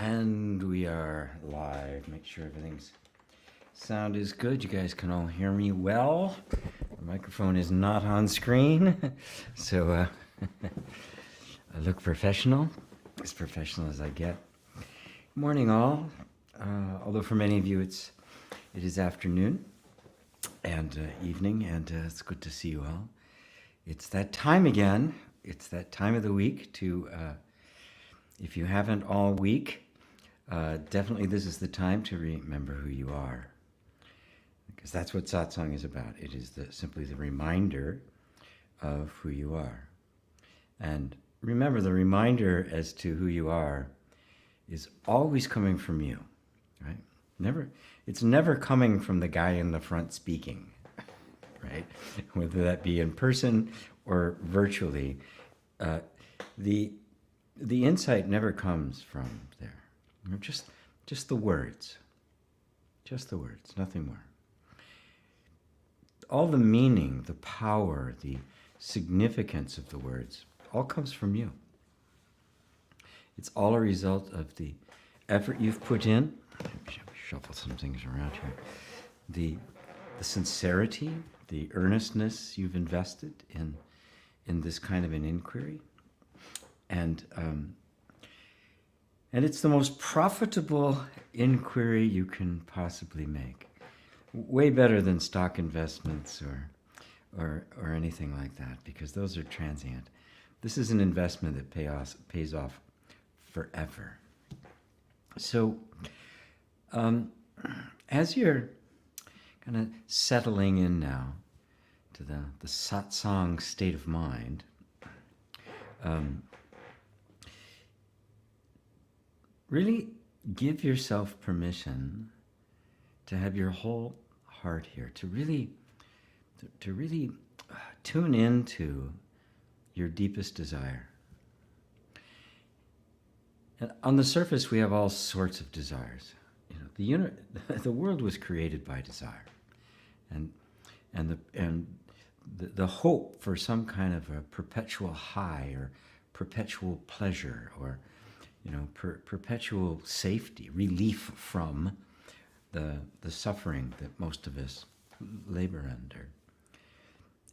And we are live. Make sure everything's sound is good. You guys can all hear me well. The microphone is not on screen, so I look professional, as professional as I get. Morning, all. Although for many of you it is afternoon and evening, and it's good to see you all. It's that time again. It's that time of the week to, if you haven't all week, definitely this is the time to remember who you are. Because that's what Satsang is about. It is simply the reminder of who you are. And remember, the reminder as to who you are is always coming from you, right? It's never coming from the guy in the front speaking, right? Whether that be in person or virtually, the insight never comes from there. Just the words, nothing more. All the meaning, the power, the significance of the words, all comes from you. It's all a result of the effort you've put in. Shuffle some things around here. The sincerity, the earnestness you've invested in this kind of an inquiry, and it's the most profitable inquiry you can possibly make. Way better than stock investments or anything like that, because those are transient. This is an investment that pays off forever. So, as you're kind of settling in now to the satsang state of mind, really give yourself permission to have your whole heart here, to really tune into your deepest desire. And on the surface, we have all sorts of desires. You know, the world was created by desire, and the hope for some kind of a perpetual high or perpetual pleasure or perpetual safety, relief from the suffering that most of us labor under.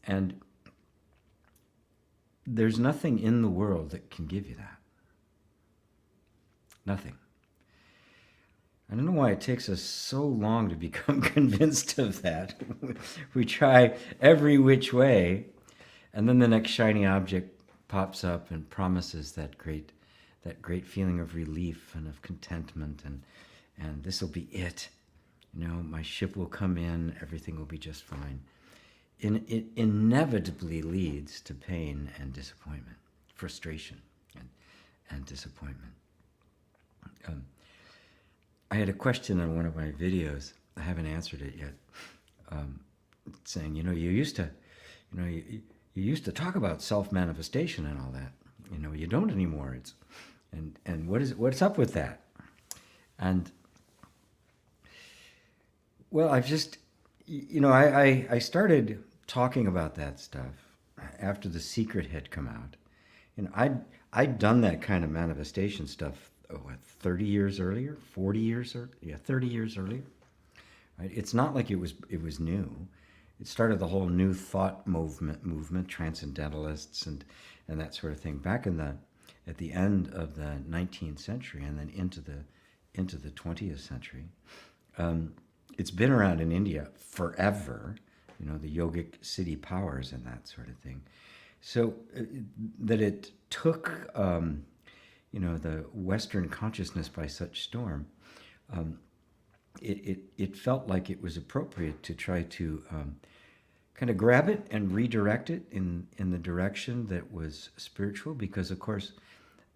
And there's nothing in the world that can give you that. Nothing. I don't know why it takes us so long to become convinced of that. We try every which way, and then the next shiny object pops up and promises that great feeling of relief and of contentment, and this will be it. My ship will come in, everything will be just fine. It inevitably leads to pain and disappointment, frustration and disappointment. I had a question on one of my videos. I haven't answered it yet. Saying, you used to talk about self-manifestation and all that. You don't anymore. And what's up with that? And well, I've just, I started talking about that stuff after The Secret had come out. I'd done that kind of manifestation stuff, 30 years earlier, 40 years earlier? Yeah, 30 years earlier. Right? It's not like it was new. It started the whole new thought movement, transcendentalists and that sort of thing, back at the end of the 19th century and then into the 20th century. It's been around in India forever, the yogic city powers and that sort of thing. So that it took, the Western consciousness by such storm, it felt like it was appropriate to try to kind of grab it and redirect it in the direction that was spiritual, because, of course,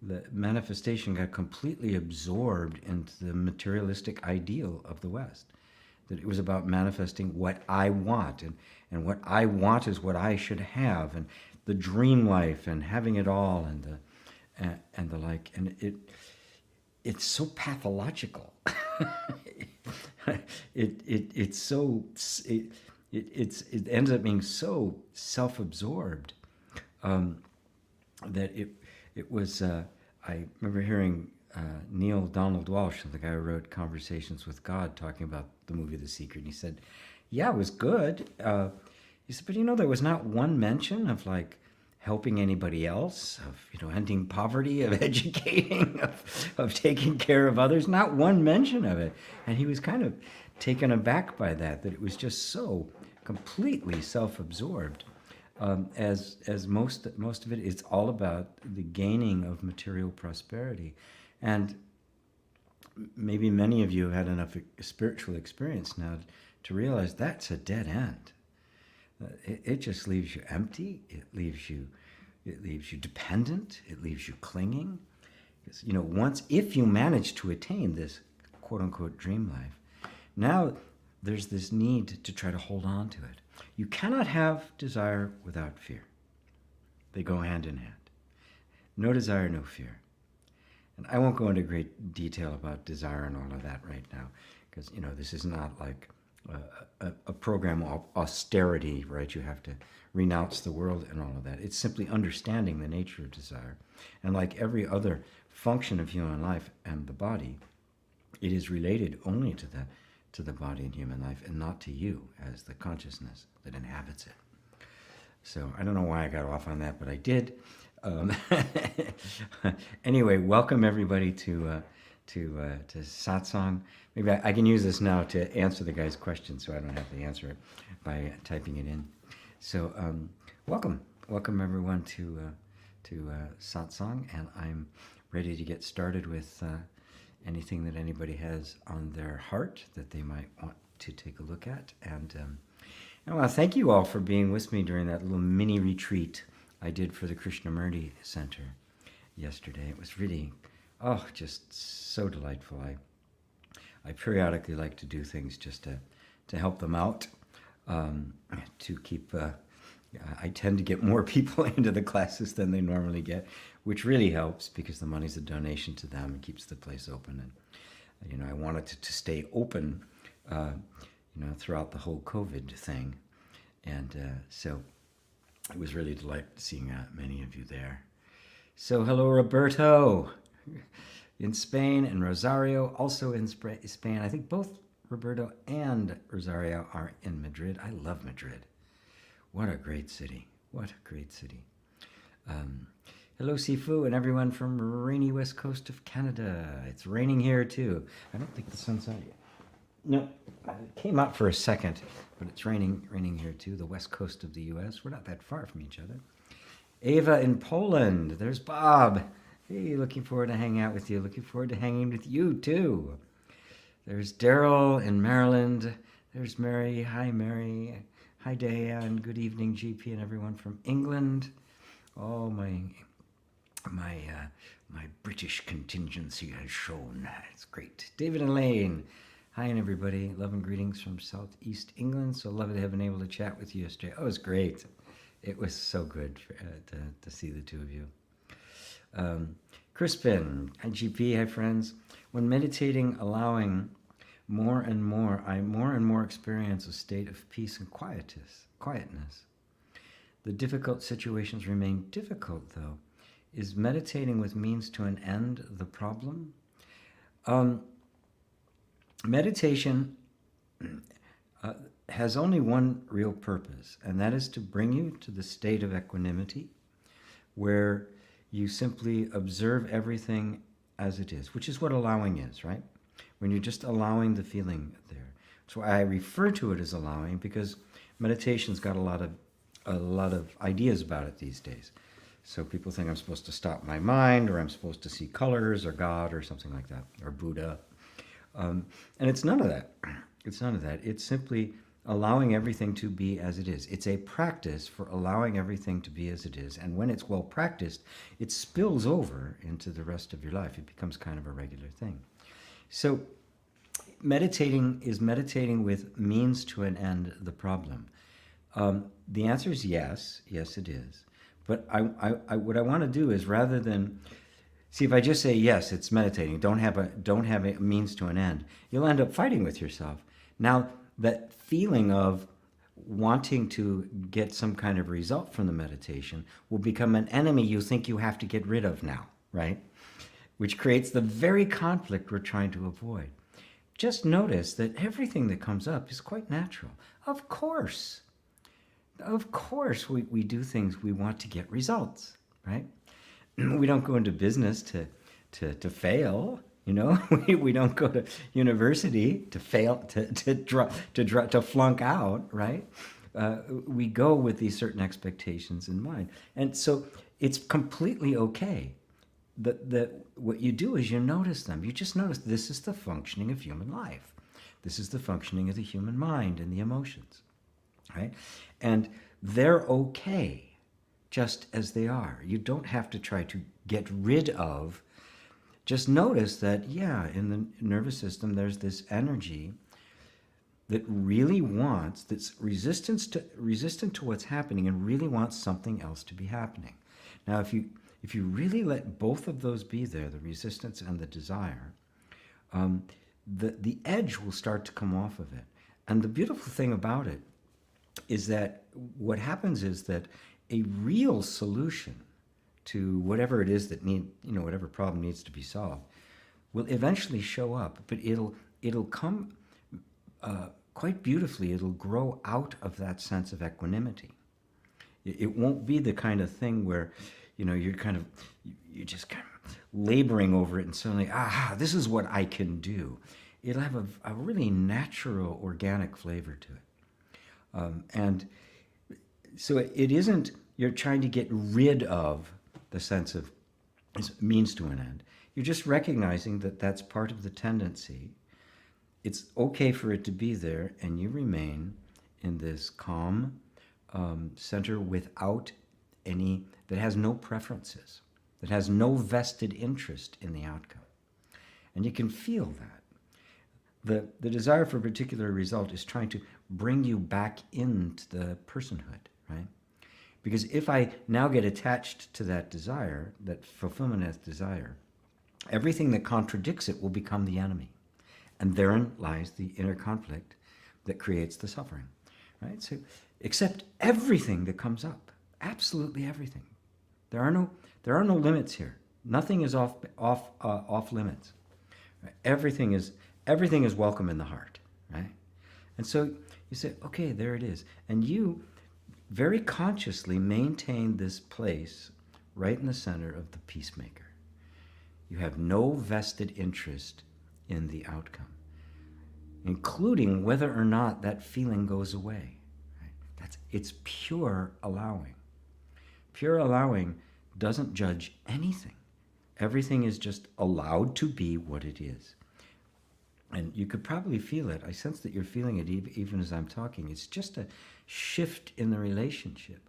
the manifestation got completely absorbed into the materialistic ideal of the West. That it was about manifesting what I want, and what I want is what I should have, and the dream life, and having it all, and the like. And it's so pathological. It ends up being so self-absorbed that it was. I remember hearing Neil Donald Walsh, the guy who wrote Conversations with God, talking about the movie The Secret. And he said, yeah, it was good. He said, but there was not one mention of like helping anybody else, of ending poverty, of educating, of taking care of others. Not one mention of it. And he was kind of taken aback by that it was just so completely self-absorbed. As most of it is all about the gaining of material prosperity. And maybe many of you have had enough spiritual experience now to realize that's a dead end. It just leaves you empty. It leaves you dependent. It leaves you clinging. If you manage to attain this quote unquote dream life, now there's this need to try to hold on to it. You cannot have desire without fear. They go hand in hand. No desire, no fear. And I won't go into great detail about desire and all of that right now, because this is not like a program of austerity, right? You have to renounce the world and all of that. It's simply understanding the nature of desire. And like every other function of human life and the body, it is related only to the body and human life, and not to you as the consciousness that inhabits it. So I don't know why I got off on that, but I did. Anyway, welcome everybody to Satsang. Maybe I can use this now to answer the guy's question, so I don't have to answer it by typing it in. So welcome everyone to Satsang, and I'm ready to get started with anything that anybody has on their heart that they might want to take a look at. And I want to thank you all for being with me during that little mini retreat I did for the Krishnamurti Center yesterday. It was really, just so delightful. I periodically like to do things just to help them out, to keep... I tend to get more people into the classes than they normally get, which really helps because the money's a donation to them and keeps the place open. And I wanted to stay open, throughout the whole COVID thing, and so it was really delightful seeing many of you there. So hello, Roberto, in Spain, and Rosario, also in Spain. I think both Roberto and Rosario are in Madrid. I love Madrid. What a great city. What a great city. Hello, Sifu, and everyone from rainy west coast of Canada. It's raining here, too. I don't think the sun's out yet. No, it came out for a second, but it's raining here, too. The west coast of the U.S. We're not that far from each other. Ava in Poland. There's Bob. Hey, looking forward to hanging out with you. Looking forward to hanging with you, too. There's Daryl in Maryland. There's Mary. Hi, Mary. Hi, Daya, and good evening, GP, and everyone from England. Oh, my British contingency has shown. It's great. David and Lane. Hi, and everybody. Love and greetings from Southeast England. So lovely to have been able to chat with you yesterday. Oh, it was great. It was so good to see the two of you. Crispin. Hi, GP. Hi, friends. When meditating, allowing more and more, I more and more experience a state of peace and quietness. The difficult situations remain difficult, though. Is meditating with means to an end the problem? Meditation has only one real purpose, and that is to bring you to the state of equanimity, where you simply observe everything as it is, which is what allowing is, right? When you're just allowing the feeling there. So I refer to it as allowing because meditation's got a lot of ideas about it these days. So people think I'm supposed to stop my mind, or I'm supposed to see colors, or God, or something like that, or Buddha. And it's none of that. It's none of that. It's simply allowing everything to be as it is. It's a practice for allowing everything to be as it is. And when it's well practiced, it spills over into the rest of your life. It becomes kind of a regular thing. So meditating is meditating with means to an end the problem. The answer is yes. Yes, it is. But what I want to do is, rather than see, if I just say yes, it's meditating, don't have a means to an end, you'll end up fighting with yourself. Now, that feeling of wanting to get some kind of result from the meditation will become an enemy you think you have to get rid of now, right? which creates the very conflict we're trying to avoid. Just notice that everything that comes up is quite natural. Of course, we do things, we want to get results, right? We don't go into business to fail, you know. We don't go to university to fail, to flunk out, right? We go with these certain expectations in mind, and so it's completely okay. What you do is you notice them. You just notice this is the functioning of human life. This is the functioning of the human mind and the emotions, right? And they're okay just as they are. You don't have to try to get rid of. Just notice that, yeah, in the nervous system, there's this energy that really wants, that's resistant to what's happening and really wants something else to be happening. Now, if you really let both of those be there, the resistance and the desire, the edge will start to come off of it. And the beautiful thing about it is that what happens is that a real solution to whatever it is that whatever problem needs to be solved will eventually show up, but it'll come quite beautifully. It'll grow out of that sense of equanimity. It won't be the kind of thing where, you're just kind of laboring over it and suddenly, this is what I can do. It'll have a really natural, organic flavor to it. And so it isn't, you're trying to get rid of the sense of means to an end. You're just recognizing that that's part of the tendency. It's okay for it to be there, and you remain in this calm center without any, that has no preferences, that has no vested interest in the outcome. And you can feel that. The desire for a particular result is trying to bring you back into the personhood, right? Because if I now get attached to that desire, that fulfillment as desire, everything that contradicts it will become the enemy. And therein lies the inner conflict that creates the suffering, right? So accept everything that comes up, absolutely everything. There are no limits here. Nothing is off limits. Right? Everything is welcome in the heart, right? And so you say, okay, there it is, and you very consciously maintain this place right in the center of the peacemaker. You have no vested interest in the outcome, including whether or not that feeling goes away. Right? It's pure allowing. Pure allowing doesn't judge anything. Everything is just allowed to be what it is. And you could probably feel it. I sense that you're feeling it even as I'm talking. It's just a shift in the relationship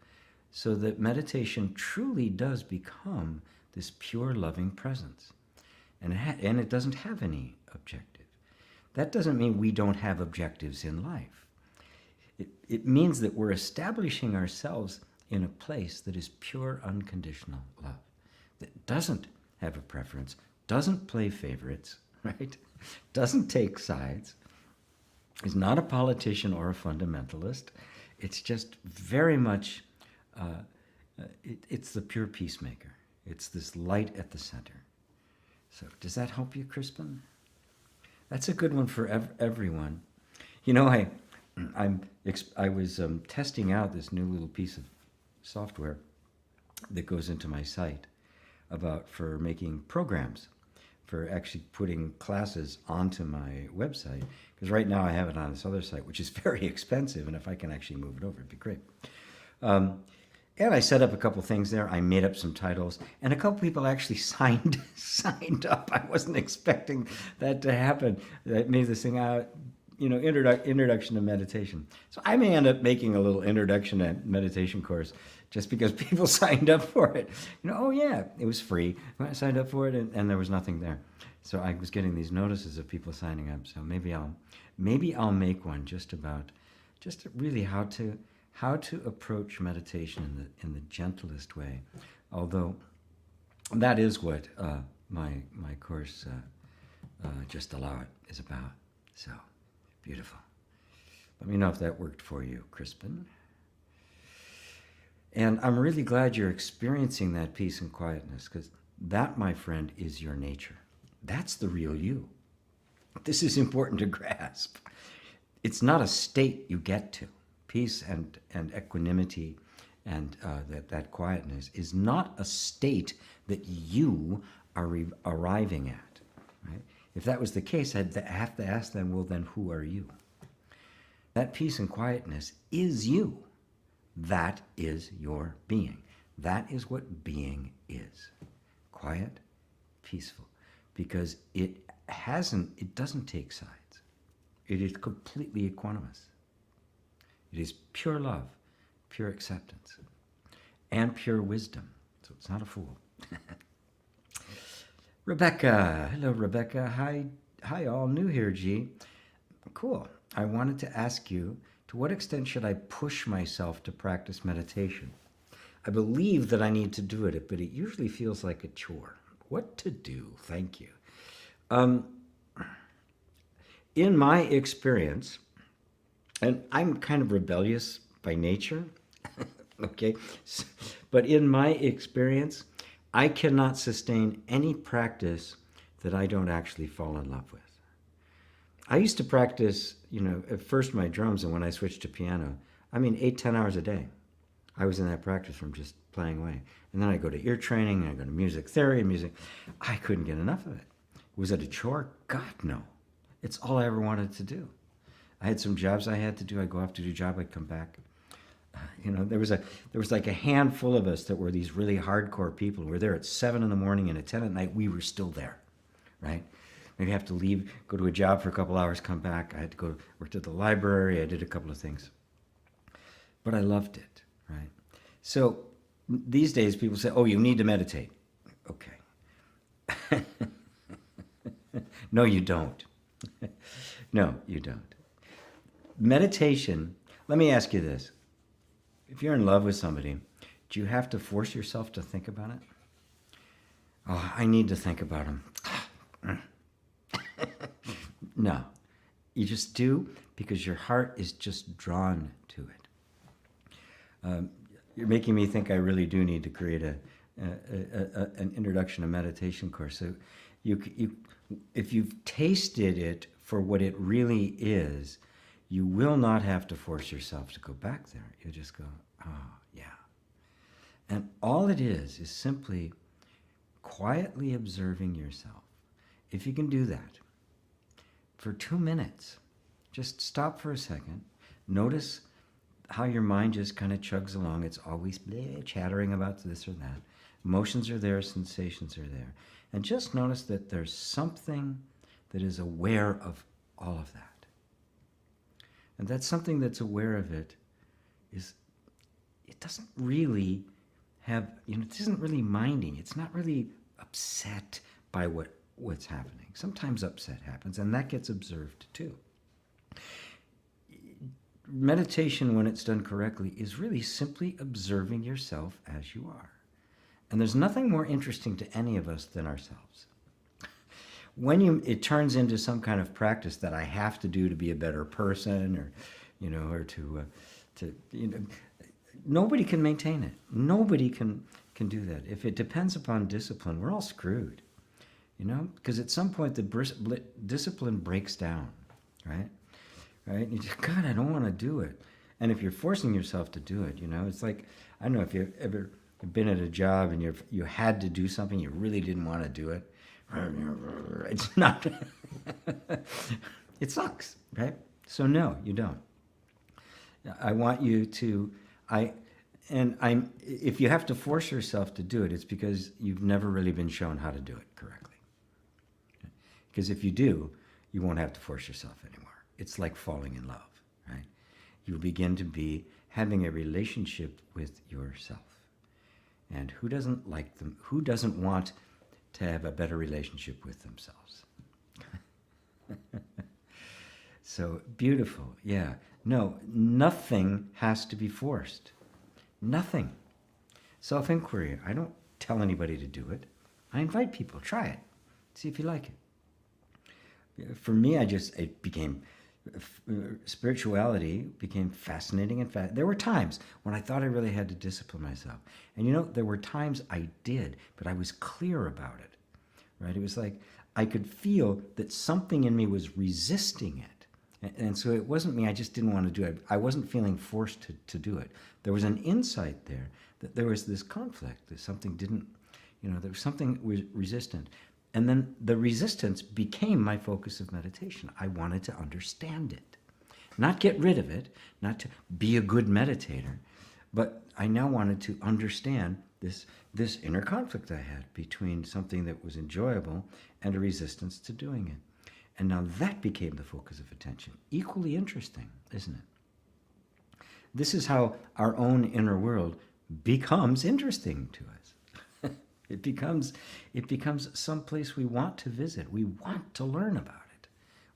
so that meditation truly does become this pure loving presence. And it doesn't have any objective. That doesn't mean we don't have objectives in life. It means that we're establishing ourselves in a place that is pure unconditional love, that doesn't have a preference, doesn't play favorites, right? Doesn't take sides, is not a politician or a fundamentalist. It's just very much, it's the pure peacemaker. It's this light at the center. So does that help you, Crispin? That's a good one for everyone. I was testing out this new little piece of software that goes into my site for making programs, for actually putting classes onto my website. Because right now I have it on this other site, which is very expensive, and if I can actually move it over, it'd be great. And I set up a couple things there. I made up some titles, and a couple people actually signed up. I wasn't expecting that to happen. That made this thing out, introduction to meditation. So I may end up making a little introduction to meditation course just because people signed up for it. Oh yeah, it was free. I signed up for it, and there was nothing there. So I was getting these notices of people signing up. So maybe I'll make one just really how to approach meditation in the gentlest way. Although that is what my course Just Allow It is about. So beautiful. Let me know if that worked for you, Crispin. And I'm really glad you're experiencing that peace and quietness, because That, my friend, is your nature. That's the real you. This is important to grasp. It's not a state you get to. Peace and equanimity and that quietness is not a state that you are arriving at. Right? If that was the case, I'd have to ask them, well, then who are you? That peace and quietness is you. That is your being. That is what being is. Quiet, peaceful. Because it doesn't take sides. It is completely equanimous. It is pure love, pure acceptance, and pure wisdom. So it's not a fool. Rebecca. Hello, Rebecca. Hi, all. New here, G. Cool. I wanted to ask you, to what extent should I push myself to practice meditation? I believe that I need to do it, but it usually feels like a chore. What to do? Thank you. In my experience, and I'm kind of rebellious by nature, okay? But in my experience, I cannot sustain any practice that I don't actually fall in love with. I used to practice, at first my drums, and when I switched to piano, 8-10 hours a day. I was in that practice from just playing away. And then I go to ear training, and I go to music theory and music. I couldn't get enough of it. Was it a chore? God, no. It's all I ever wanted to do. I had some jobs I had to do. I'd go off to do a job, I'd come back. There was like a handful of us that were these really hardcore people. We were there at 7 in the morning, and at 10 at night, we were still there, right? Maybe have to leave, go to a job for a couple hours, come back. I had to go work at the library. I did a couple of things. But I loved it, right? So these days people say, oh, you need to meditate. Okay. No, you don't. No, you don't. Meditation, let me ask you this. If you're in love with somebody, do you have to force yourself to think about it? Oh, I need to think about him. No, you just do because your heart is just drawn to it. You're making me think I really do need to create an introduction to meditation course. So if you've tasted it for what it really is, you will not have to force yourself to go back there. You'll just go, oh, yeah. And all it is simply quietly observing yourself. If you can do that for 2 minutes, just stop for a second. Notice how your mind just kind of chugs along. It's always chattering about this or that. Emotions are there, sensations are there. And just notice that there's something that is aware of all of that. And that something that's aware of it doesn't really have, it isn't really minding. It's not really upset by what's happening. Sometimes upset happens, and that gets observed too. Meditation, when it's done correctly, is really simply observing yourself as you are. And there's nothing more interesting to any of us than ourselves. When it turns into some kind of practice that I have to do to be a better person, or nobody can maintain it. Nobody can do that. If it depends upon discipline, we're all screwed. Because at some point the discipline breaks down, right? Right? You just, God, I don't want to do it. And if you're forcing yourself to do it, it's like, I don't know if you've ever been at a job and you had to do something, you really didn't want to do it. It's not, it sucks, right? So no, you don't. I want you to, if you have to force yourself to do it, it's because you've never really been shown how to do it correctly. Because if you do, you won't have to force yourself anymore. It's like falling in love, right? You'll begin to be having a relationship with yourself. And who doesn't like them? Who doesn't want to have a better relationship with themselves? So beautiful, yeah. No, nothing has to be forced. Nothing. Self-inquiry. I don't tell anybody to do it. I invite people, try it. See if you like it. For me, it became, spirituality became fascinating and there were times when I thought I really had to discipline myself. And there were times I did, but I was clear about it, right? It was like I could feel that something in me was resisting it. And so it wasn't me, I just didn't want to do it. I wasn't feeling forced to do it. There was an insight there that there was this conflict, that something didn't, there was something resistant. And then the resistance became my focus of meditation. I wanted to understand it. Not get rid of it, not to be a good meditator, but I now wanted to understand this inner conflict I had between something that was enjoyable and a resistance to doing it. And now that became the focus of attention. Equally interesting, isn't it? This is how our own inner world becomes interesting to us. It becomes someplace we want to visit. We want to learn about it.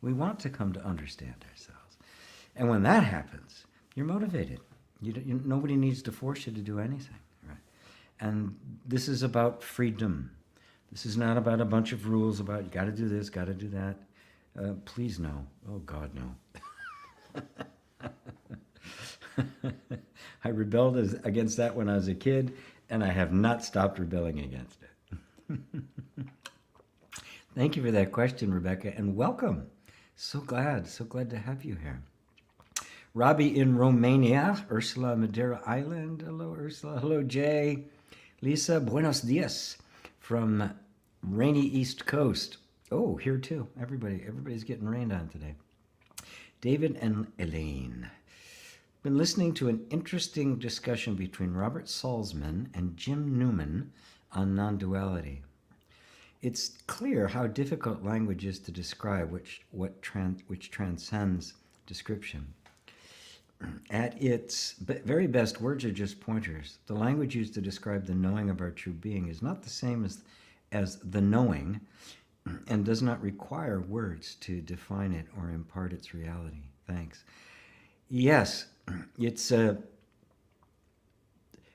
We want to come to understand ourselves. And when that happens, you're motivated. Nobody needs to force you to do anything, right? And this is about freedom. This is not about a bunch of rules about you got to do this, got to do that. Please no. Oh God, no. I rebelled against that when I was a kid, and I have not stopped rebelling against it. Thank you for that question, Rebecca, and welcome. So glad to have you here. Robbie in Romania, Ursula, Madeira Island. Hello, Ursula. Hello, Jay. Lisa, buenos dias from rainy East Coast. Oh, here too. Everybody's getting rained on today. David and Elaine. Been listening to an interesting discussion between Robert Salzman and Jim Newman on non-duality. It's clear how difficult language is to describe which transcends description. At its very best, words are just pointers. The language used to describe the knowing of our true being is not the same as the knowing, and does not require words to define it or impart its reality. Thanks. Yes, it's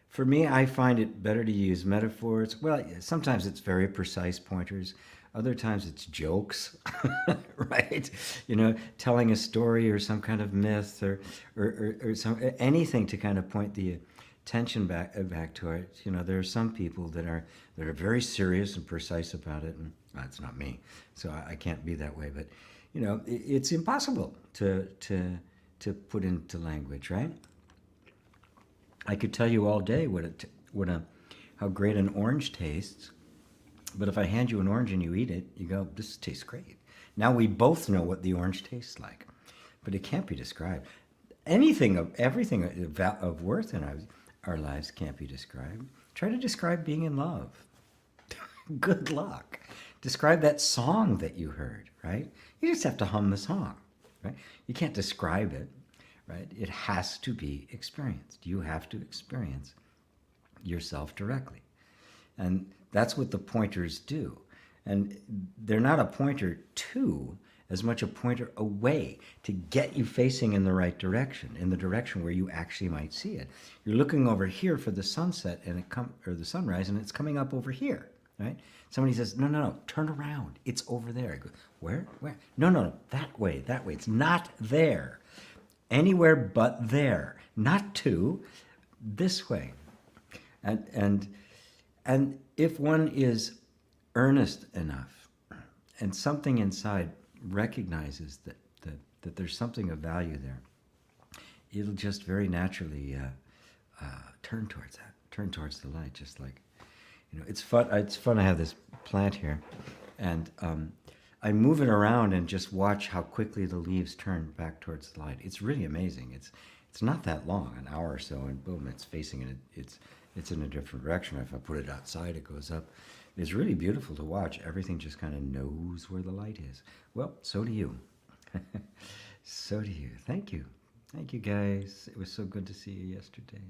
for me, I find it better to use metaphors. Well, sometimes it's very precise pointers. Other times it's jokes, right? Telling a story or some kind of myth or some anything to kind of point the attention back to it. There are some people that are very serious and precise about it, and that's not me, so I can't be that way. But it's impossible to put into language, right? I could tell you all day how great an orange tastes, but if I hand you an orange and you eat it, you go, this tastes great. Now we both know what the orange tastes like, but it can't be described. Everything of worth in our lives can't be described. Try to describe being in love. Good luck. Describe that song that you heard, right? You just have to hum the song, right? You can't describe it, right? It has to be experienced. You have to experience yourself directly. And that's what the pointers do. And they're not a pointer to as much a pointer away to get you facing in the right direction, in the direction where you actually might see it. You're looking over here for the sunset or the sunrise, and it's coming up over here, right? Somebody says, no, turn around. It's over there. I go, where? No, that way. It's not there. Anywhere but there. Not to, this way. And if one is earnest enough and something inside recognizes that there's something of value there, it'll just very naturally turn towards the light. Just like, it's fun. It's fun to have this plant here, and I move it around and just watch how quickly the leaves turn back towards the light. It's really amazing. It's not that long, an hour or so, and boom, it's facing it. It's in a different direction. If I put it outside, it goes up. It's really beautiful to watch. Everything just kind of knows where the light is. Well, so do you. So do you. Thank you. Thank you, guys. It was so good to see you yesterday.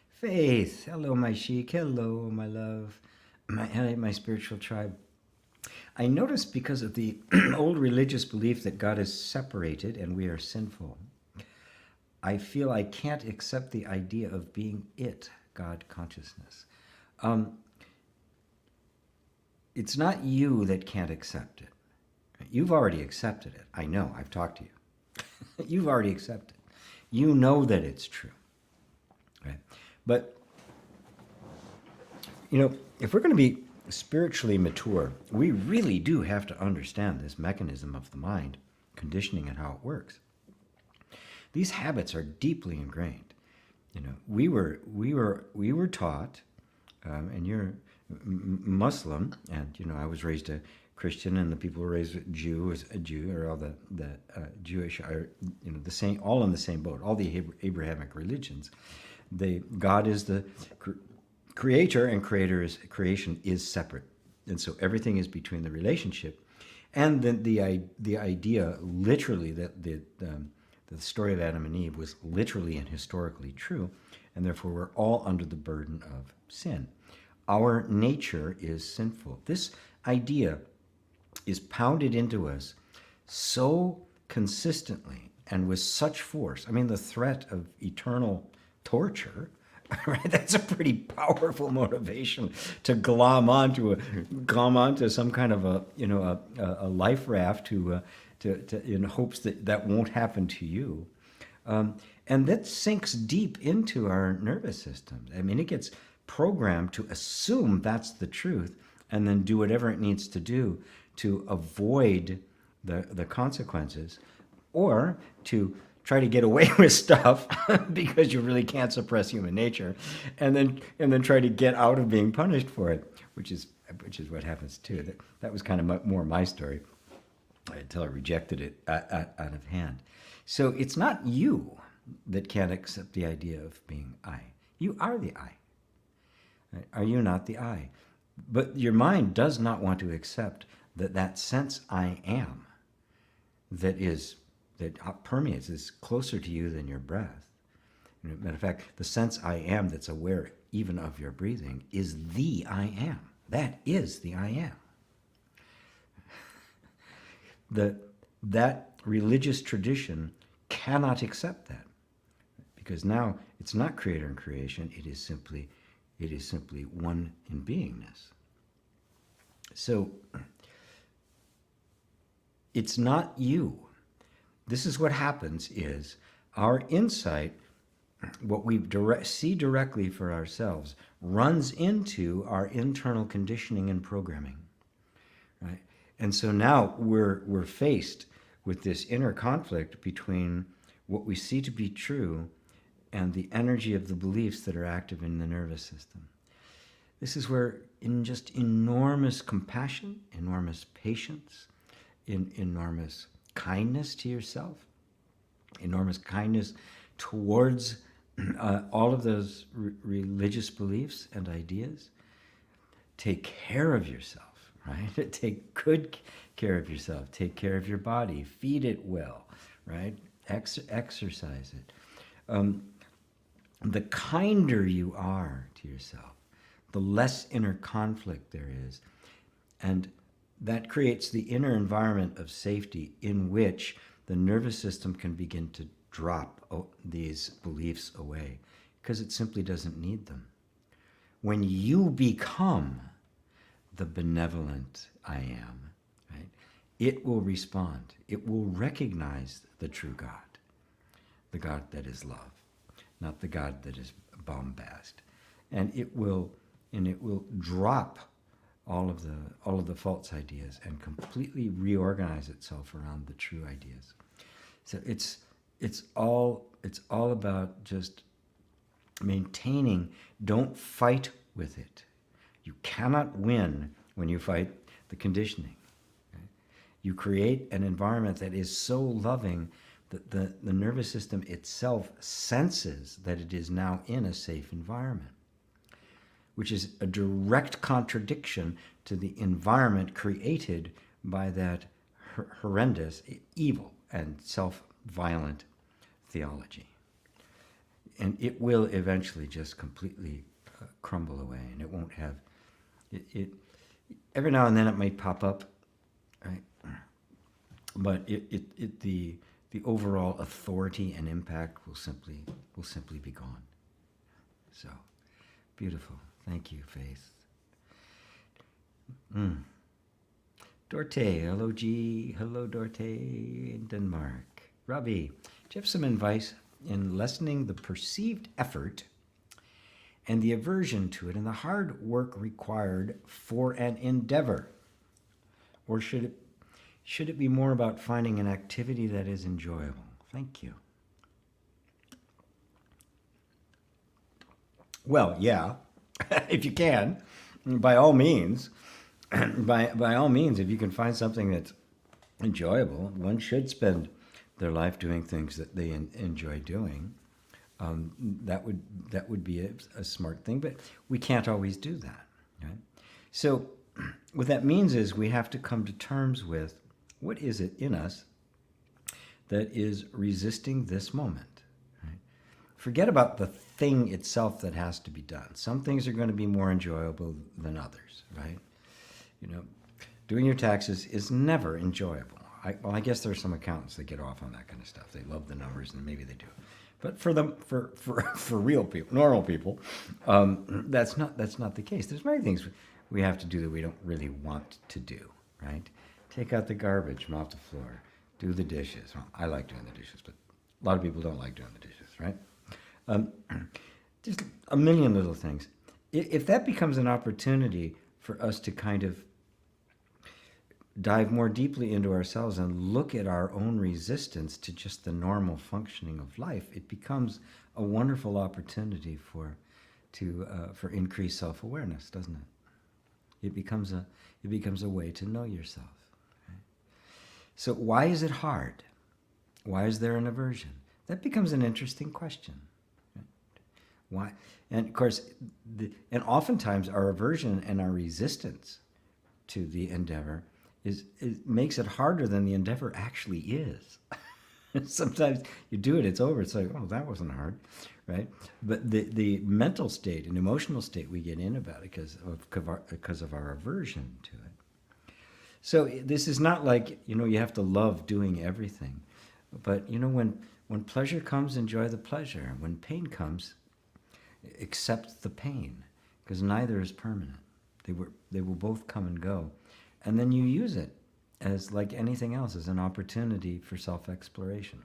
Faith. Hello, my chic. Hello, my love. My spiritual tribe. I noticed because of the old religious belief that God is separated and we are sinful, I feel I can't accept the idea of being God consciousness. It's not you that can't accept it. You've already accepted it. I know. I've talked to you. You've already accepted. You know that it's true. Right? But, if we're going to be spiritually mature, we really do have to understand this mechanism of the mind, conditioning and how it works. These habits are deeply ingrained. We were taught, and you're Muslim, and I was raised a Christian, and the people who were raised Jew as a Jew, or all the Jewish are the same, all in the same boat. All the Abrahamic religions, God is the creator, and creation is separate, and so everything is between the relationship, and then the idea, literally, that the story of Adam and Eve was literally and historically true, and therefore we're all under the burden of sin. Our nature is sinful. This idea is pounded into us so consistently and with such force. I mean, the threat of eternal torture, right? That's a pretty powerful motivation to glom onto some kind of a life raft to in hopes that won't happen to you. And that sinks deep into our nervous system. I mean, it gets programmed to assume that's the truth and then do whatever it needs to do to avoid the consequences, or to try to get away with stuff because you really can't suppress human nature, and then try to get out of being punished for it, which is what happens too. That was kind of more my story until I rejected it out of hand. So it's not you that can't accept the idea of being I. You are the I. Right? Are you not the I? But your mind does not want to accept that sense I am that permeates, is closer to you than your breath. Matter of fact, the sense I am that's aware even of your breathing is the I am. That is the I am. That religious tradition cannot accept that, because now it's not creator and creation, it is simply one in beingness. So it's not you. This is what happens, is our insight, what we see directly for ourselves, runs into our internal conditioning and programming, right? And so now we're faced with this inner conflict between what we see to be true and the energy of the beliefs that are active in the nervous system. This is where, in just enormous compassion, enormous patience, enormous kindness to yourself, enormous kindness towards all of those religious beliefs and ideas. Take care of yourself, right? Take good care of yourself. Take care of your body. Feed it well, right? Exercise it. The kinder you are to yourself, the less inner conflict there is. And that creates the inner environment of safety in which the nervous system can begin to drop these beliefs away, because it simply doesn't need them. When you become the benevolent I am, right, it will respond. It will recognize the true God, the God that is love, not the God that is bombast. And it will drop all of the false ideas and completely reorganize itself around the true ideas. So it's all about just maintaining. Don't fight with it. You cannot win when you fight the conditioning. Okay? You create an environment that is so loving that the nervous system itself senses that it is now in a safe environment, which is a direct contradiction to the environment created by that horrendous, evil, and self-violent theology. And it will eventually just completely crumble away, and it won't have it. Every now and then it might pop up, right? But the overall authority and impact will simply be gone. So beautiful. Thank you, Faith. Dorte, hello G, hello Dorte in Denmark. Ravi, do you have some advice in lessening the perceived effort and the aversion to it and the hard work required for an endeavor? Or should it be more about finding an activity that is enjoyable? Thank you. Well, yeah, if you can, by all means, by all means, if you can find something that's enjoyable, one should spend their life doing things that they enjoy doing. That would be a smart thing, but we can't always do that, right? So what that means is we have to come to terms with what is it in us that is resisting this moment, right? Forget about the thing itself that has to be done. Some things are going to be more enjoyable than others, right? You know, doing your taxes is never enjoyable. I guess there are some accountants that get off on that kind of stuff. They love the numbers, and maybe they do. But for real people, normal people, that's not the case. There's many things we have to do that we don't really want to do, right? Take out the garbage, mop the floor, do the dishes. Well, I like doing the dishes, but a lot of people don't like doing the dishes, right? Just a million little things. If that becomes an opportunity for us to kind of dive more deeply into ourselves and look at our own resistance to just the normal functioning of life, it becomes a wonderful opportunity for increased self-awareness, doesn't it? It becomes a way to know yourself. Right? So why is it hard? Why is there an aversion? That becomes an interesting question. Right? Why? And of course, and oftentimes our aversion and our resistance to the endeavor it makes it harder than the endeavor actually is. Sometimes you do it, it's over. It's like, oh, that wasn't hard, right? But the mental state and emotional state we get in about it because of our aversion to it. So this is not like, you have to love doing everything. But, when pleasure comes, enjoy the pleasure. When pain comes, accept the pain, because neither is permanent. They will both come and go. And then you use it as, like anything else, as an opportunity for self-exploration.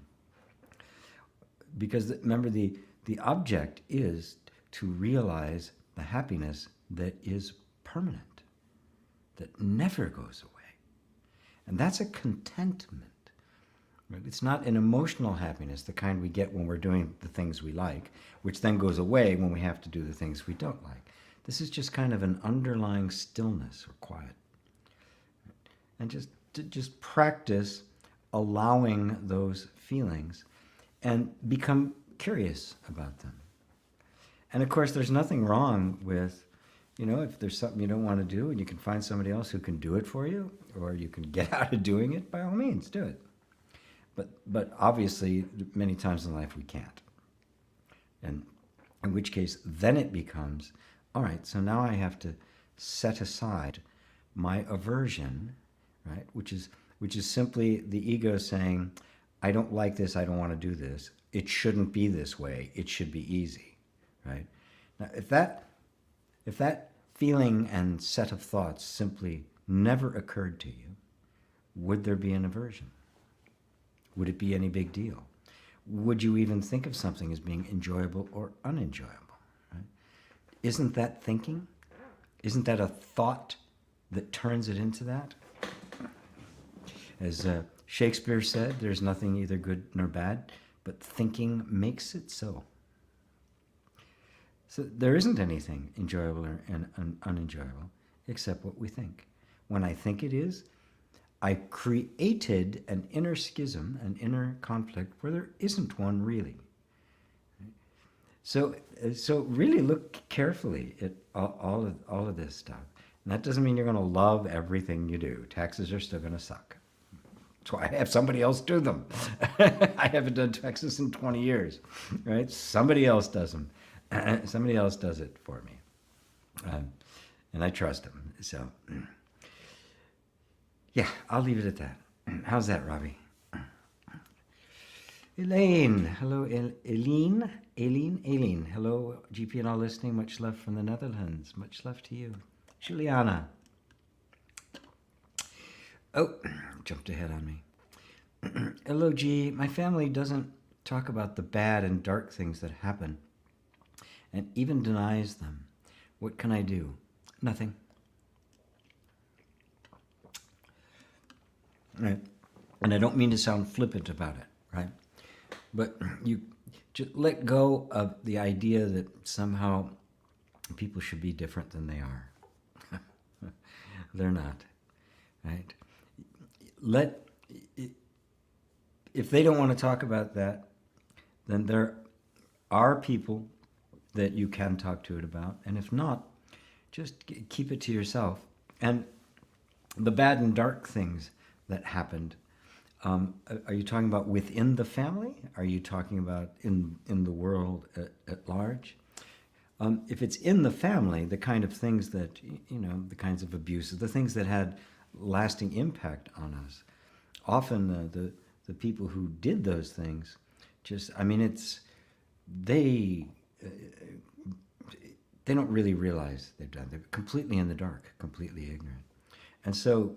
Because remember, the object is to realize the happiness that is permanent, that never goes away. And that's a contentment. Right? It's not an emotional happiness, the kind we get when we're doing the things we like, which then goes away when we have to do the things we don't like. This is just kind of an underlying stillness or quiet. And just practice allowing those feelings and become curious about them. And of course, there's nothing wrong with, if there's something you don't want to do and you can find somebody else who can do it for you, or you can get out of doing it, by all means, do it. But obviously, many times in life we can't. And in which case, then it becomes, all right, so now I have to set aside my aversion, right? Which is simply the ego saying, I don't like this, I don't want to do this. It shouldn't be this way. It should be easy, right? Now, if that feeling and set of thoughts simply never occurred to you, would there be an aversion? Would it be any big deal? Would you even think of something as being enjoyable or unenjoyable? Right? Isn't that thinking? Isn't that a thought that turns it into that? As Shakespeare said, there's nothing either good nor bad, but thinking makes it so. So there isn't anything enjoyable or unenjoyable except what we think. When I think it is, I created an inner schism, an inner conflict where there isn't one really. So really look carefully at all of this stuff. And that doesn't mean you're going to love everything you do. Taxes are still going to suck. That's why I have somebody else do them. I haven't done taxes in 20 years, right? Somebody else does them. Somebody else does it for me. And I trust them. So, yeah, I'll leave it at that. How's that, Robbie? Elaine. Hello, Eileen. Hello, GP and all listening. Much love from the Netherlands. Much love to you. Juliana. Oh, jumped ahead on me. LOG, my family doesn't talk about the bad and dark things that happen and even denies them. What can I do? Nothing. Right. And I don't mean to sound flippant about it, right? But you just let go of the idea that somehow people should be different than they are. They're not, right? If they don't want to talk about that, then there are people that you can talk to it about. And if not, just keep it to yourself. And the bad and dark things that happened, are you talking about within the family? Are you talking about in the world at large? If it's in the family, the kind of things that, the kinds of abuses, the things that had lasting impact on us, often the people who did those things they don't really realize they've done. They're completely in the dark, completely ignorant. And so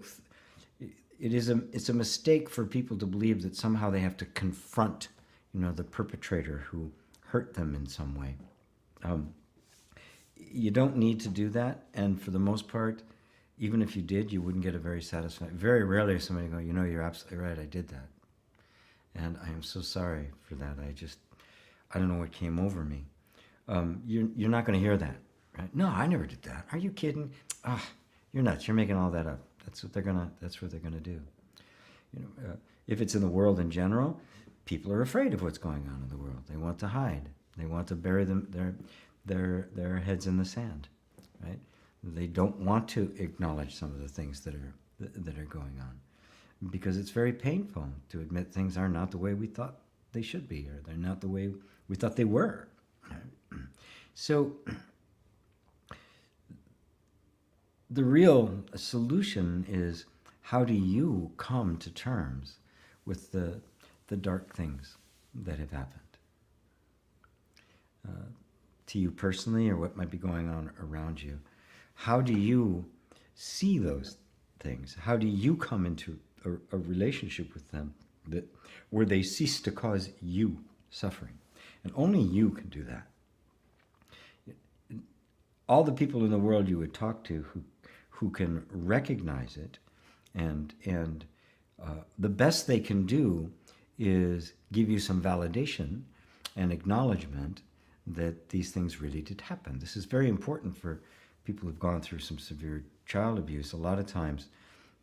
it's a mistake for people to believe that somehow they have to confront, the perpetrator who hurt them in some way. You don't need to do that, and for the most part, even if you did, you wouldn't get a very satisfying. Very rarely is somebody going, you're absolutely right, I did that. And I am so sorry for that. I don't know what came over me. You're not going to hear that, right? No, I never did that. Are you kidding? You're nuts. You're making all that up. That's what they're gonna do. If it's in the world in general, people are afraid of what's going on in the world. They want to hide. They want to bury their heads in the sand, right? They don't want to acknowledge some of the things that are going on, because it's very painful to admit things are not the way we thought they should be, or they're not the way we thought they were. So the real solution is, how do you come to terms with the dark things that have happened to you personally, or what might be going on around you? How do you see those things? How do you come into a relationship with them where they cease to cause you suffering? And only you can do that. All the people in the world you would talk to who can recognize it, and the best they can do is give you some validation and acknowledgement that these things really did happen. This is very important for people who've gone through some severe child abuse. A lot of times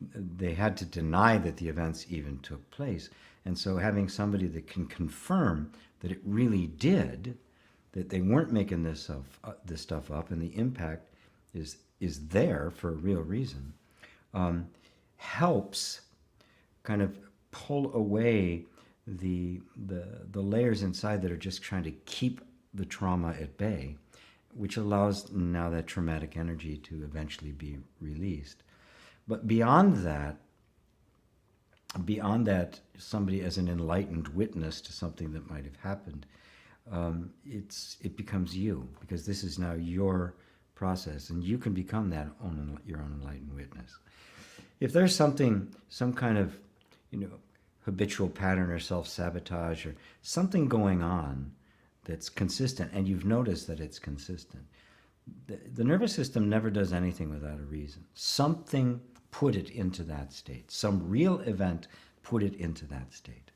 they had to deny that the events even took place. And so having somebody that can confirm that it really did, that they weren't making this stuff up, and the impact is there for a real reason, helps kind of pull away the layers inside that are just trying to keep the trauma at bay, which allows now that traumatic energy to eventually be released. But beyond that, somebody as an enlightened witness to something that might have happened, it becomes you, because this is now your process, and you can become your own enlightened witness. If there's some kind of, habitual pattern or self-sabotage or something going on that's consistent, and you've noticed that it's consistent, the nervous system never does anything without a reason. Something put it into that state. Some real event put it into that state.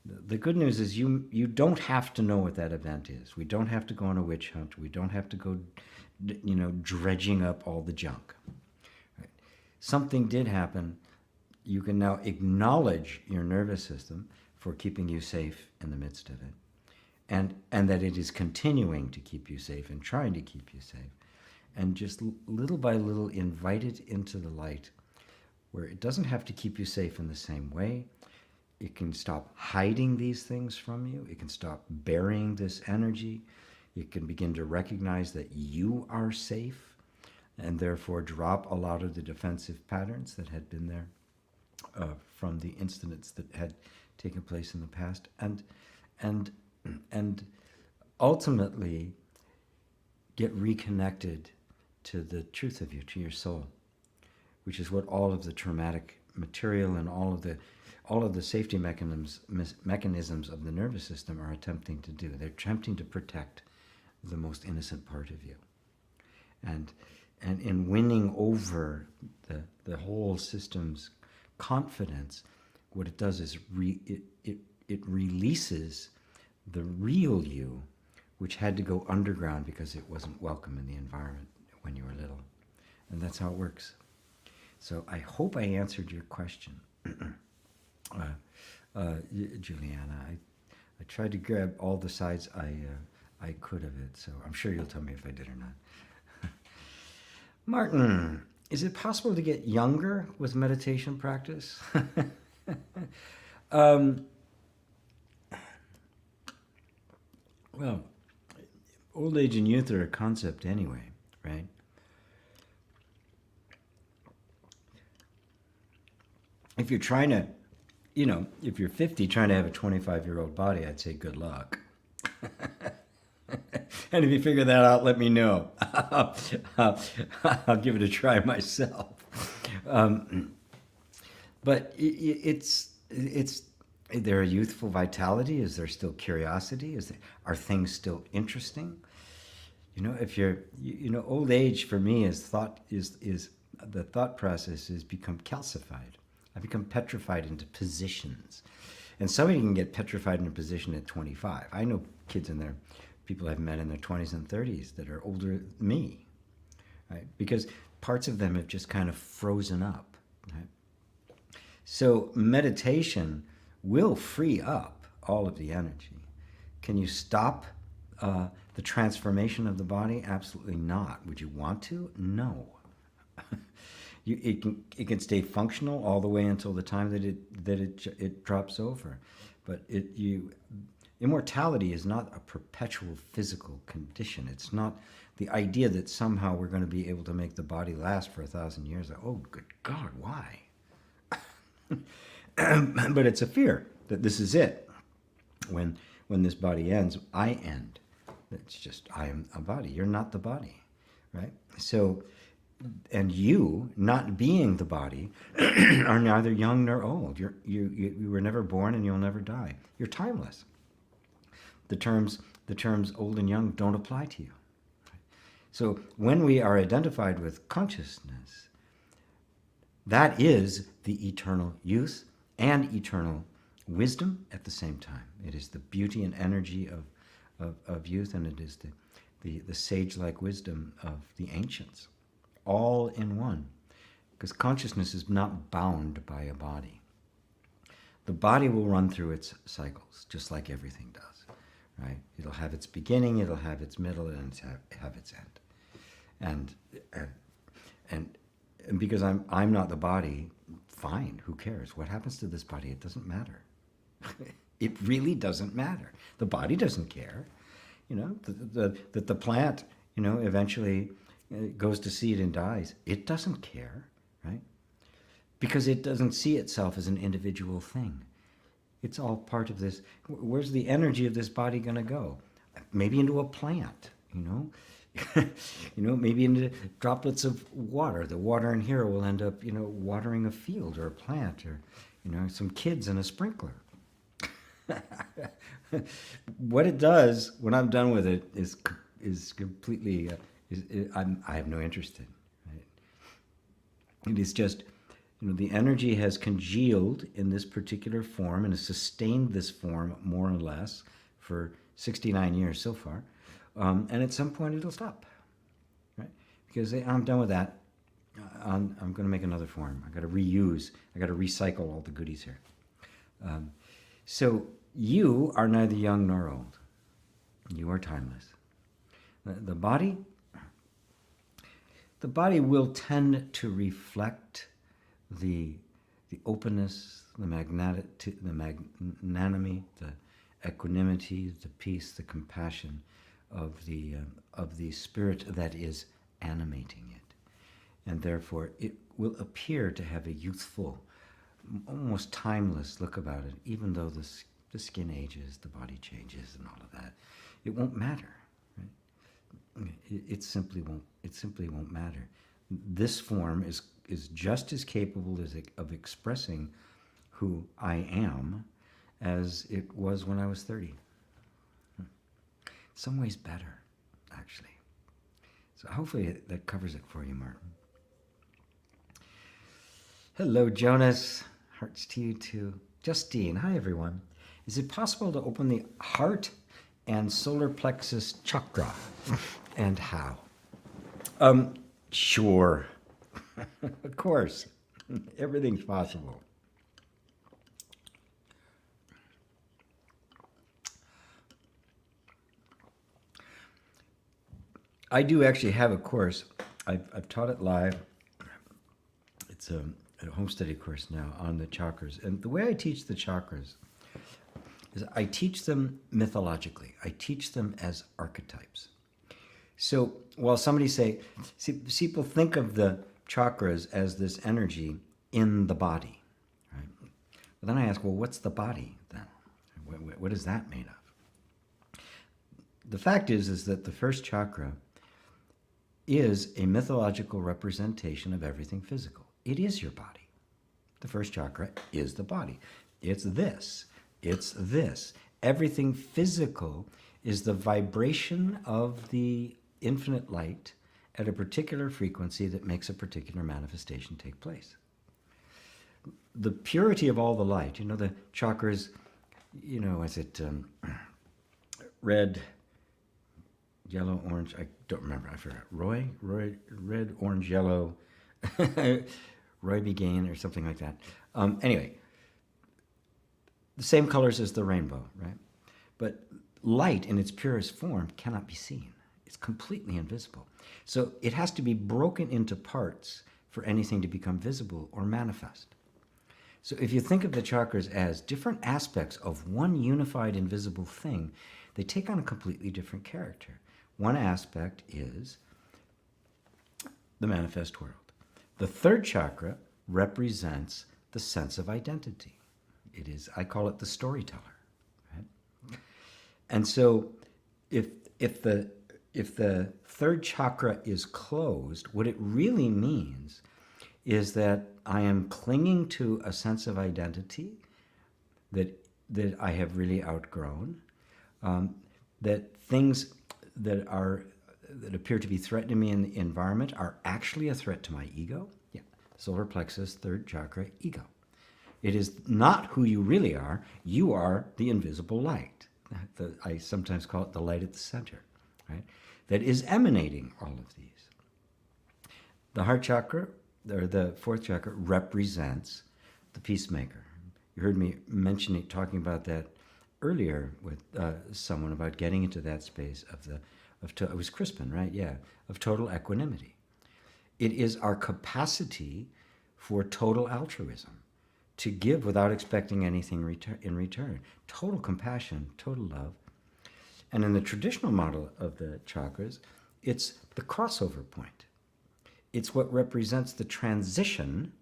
The good news is you don't have to know what that event is. We don't have to go on a witch hunt. We don't have to go, dredging up all the junk. Right? Something did happen. You can now acknowledge your nervous system for keeping you safe in the midst of it, and that it is continuing to keep you safe and trying to keep you safe. And just little by little invite it into the light, where it doesn't have to keep you safe in the same way. It can stop hiding these things from you. It can stop burying this energy. It can begin to recognize that you are safe, and therefore drop a lot of the defensive patterns that had been there from the incidents that had taken place in the past, and ultimately get reconnected to the truth of you, to your soul, which is what all of the traumatic material and all all of the safety mechanisms of the nervous system are attempting to do. They're attempting to protect the most innocent part of you. And in winning over the whole system's confidence, what it does is it releases the real you, which had to go underground because it wasn't welcome in the environment when you were little. And that's how it works. So I hope I answered your question, Juliana. I tried to grab all the sides I could of it, so I'm sure you'll tell me if I did or not. Martin, is it possible to get younger with meditation practice? Well, old age and youth are a concept anyway, right? If you're trying to, if you're 50 trying to have a 25-year-old body, I'd say good luck. And if you figure that out, let me know. I'll give it a try myself. But it's is there a youthful vitality? Is there still curiosity? Are things still interesting? If you're, old age for me is the thought process has become calcified. I become petrified into positions. And somebody can get petrified in a position at 25. I know kids people I've met in their 20s and 30s that are older than me, right? Because parts of them have just kind of frozen up, right? So meditation will free up all of the energy. Can you stop the transformation of the body? Absolutely not. Would you want to? No. It can stay functional all the way until the time that it drops over, but immortality is not a perpetual physical condition. It's not the idea that somehow we're going to be able to make the body last for 1,000 years. Oh, good God, why? But it's a fear that this is it. When this body ends, I end. It's just I am a body. You're not the body, right? So. And you, not being the body, are neither young nor old. You were never born and you'll never die. You're timeless. The terms old and young don't apply to you. So when we are identified with consciousness, that is the eternal youth and eternal wisdom at the same time. It is the beauty and energy of youth, and it is the sage-like wisdom of the ancients. All in one, because consciousness is not bound by a body. The body will run through its cycles, just like everything does, right? It'll have its beginning, it'll have its middle, and have its end. And because I'm not the body, fine, who cares? What happens to this body? It doesn't matter. It really doesn't matter. The body doesn't care. That the plant, eventually goes to seed and dies. It doesn't care, right? Because it doesn't see itself as an individual thing. It's all part of this. Where's the energy of this body going to go? Maybe into a plant, maybe into droplets of water. The water in here will end up, watering a field or a plant, or, some kids in a sprinkler. What it does when I'm done with it is completely... I have no interest in. Right? It is just, the energy has congealed in this particular form and has sustained this form more or less for 69 years so far, and at some point it'll stop, right? Because I'm done with that. I'm going to make another form. I got to reuse. I got to recycle all the goodies here. So you are neither young nor old. You are timeless. The body will tend to reflect the openness, the magnanimity, the equanimity, the peace, the compassion of the spirit that is animating it, and therefore it will appear to have a youthful, almost timeless look about it, even though the skin ages, the body changes, and all of that. It won't matter. It simply won't matter. This form is just as capable of expressing who I am as it was when I was 30. In some ways better, actually. So hopefully that covers it for you, Martin. Hello, Jonas. Hearts to you too. Justine, hi everyone. Is it possible to open the heart and solar plexus chakra? And how? Sure. Of course. Everything's possible. I do actually have a course. I've taught it live. It's a home study course now on the chakras. And the way I teach the chakras is I teach them mythologically. I teach them as archetypes. So while somebody see, people think of the chakras as this energy in the body, right? But then I ask, well, what's the body then? What is that made of? The fact is that the first chakra is a mythological representation of everything physical. It is your body. The first chakra is the body. It's this. It's this. Everything physical is the vibration of the infinite light at a particular frequency that makes a particular manifestation take place. The purity of all the light, the chakras, is it red, yellow, orange? I don't remember. I forgot. Red, orange, yellow, Roy Begain or something like that. Anyway, the same colors as the rainbow, right? But light in its purest form cannot be seen. It's completely invisible. So it has to be broken into parts for anything to become visible or manifest. So if you think of the chakras as different aspects of one unified invisible thing, they take on a completely different character. One aspect is the manifest world. The third chakra represents the sense of identity. It is, I call it the storyteller. Right? And so if the third chakra is closed, what it really means is that I am clinging to a sense of identity that I have really outgrown, that things that appear to be threatening me in the environment are actually a threat to my ego. Yeah, solar plexus, third chakra, ego. It is not who you really are. You are the invisible light. I sometimes call it the light at the center, right? That is emanating all of these. The heart chakra, or the fourth chakra, represents the peacemaker. You heard me talking about that earlier with someone about getting into that space it was Crispin, right? Yeah, of total equanimity. It is our capacity for total altruism, to give without expecting anything in return. Total compassion, total love. And in the traditional model of the chakras, it's the crossover point. It's what represents the transition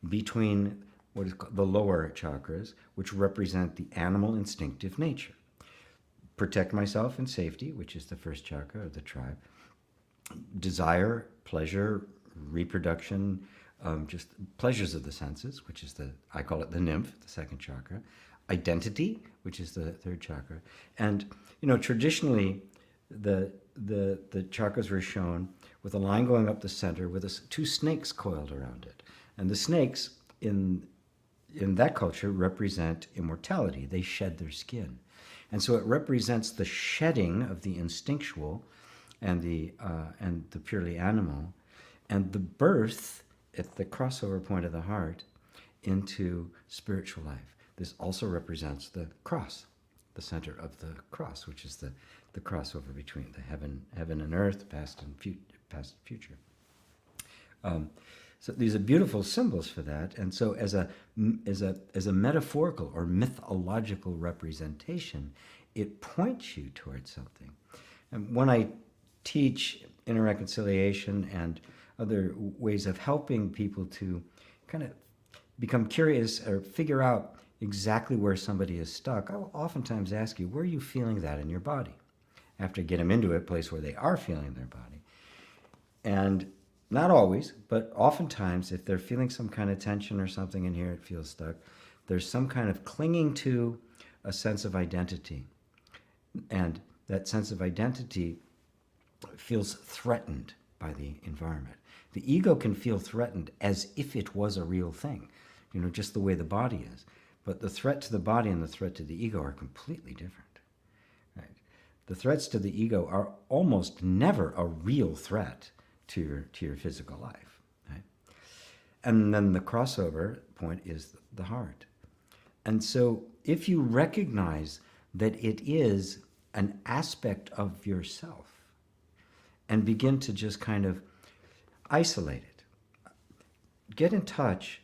between what is called the lower chakras, which represent the animal instinctive nature. Protect myself in safety, which is the first chakra of the tribe. Desire, pleasure, reproduction, just pleasures of the senses, which is I call it the nymph, the second chakra. Identity, which is the third chakra. And, traditionally, the chakras were shown with a line going up the center with two snakes coiled around it. And the snakes in that culture represent immortality. They shed their skin. And so it represents the shedding of the instinctual and the purely animal, and the birth at the crossover point of the heart into spiritual life. This also represents the cross, the center of the cross, which is the crossover between the heaven and earth, past and future. So these are beautiful symbols for that. And so as a metaphorical or mythological representation, it points you towards something. And when I teach inner reconciliation and other ways of helping people to kind of become curious or figure out exactly where somebody is stuck, I will oftentimes ask you, where are you feeling that in your body? After I get them into a place where they are feeling their body. And not always, but oftentimes, if they're feeling some kind of tension or something in here, it feels stuck, there's some kind of clinging to a sense of identity. And that sense of identity feels threatened by the environment. The ego can feel threatened as if it was a real thing, just the way the body is. But the threat to the body and the threat to the ego are completely different. Right? The threats to the ego are almost never a real threat to your physical life. Right? And then the crossover point is the heart. And so if you recognize that it is an aspect of yourself and begin to just kind of isolate it, get in touch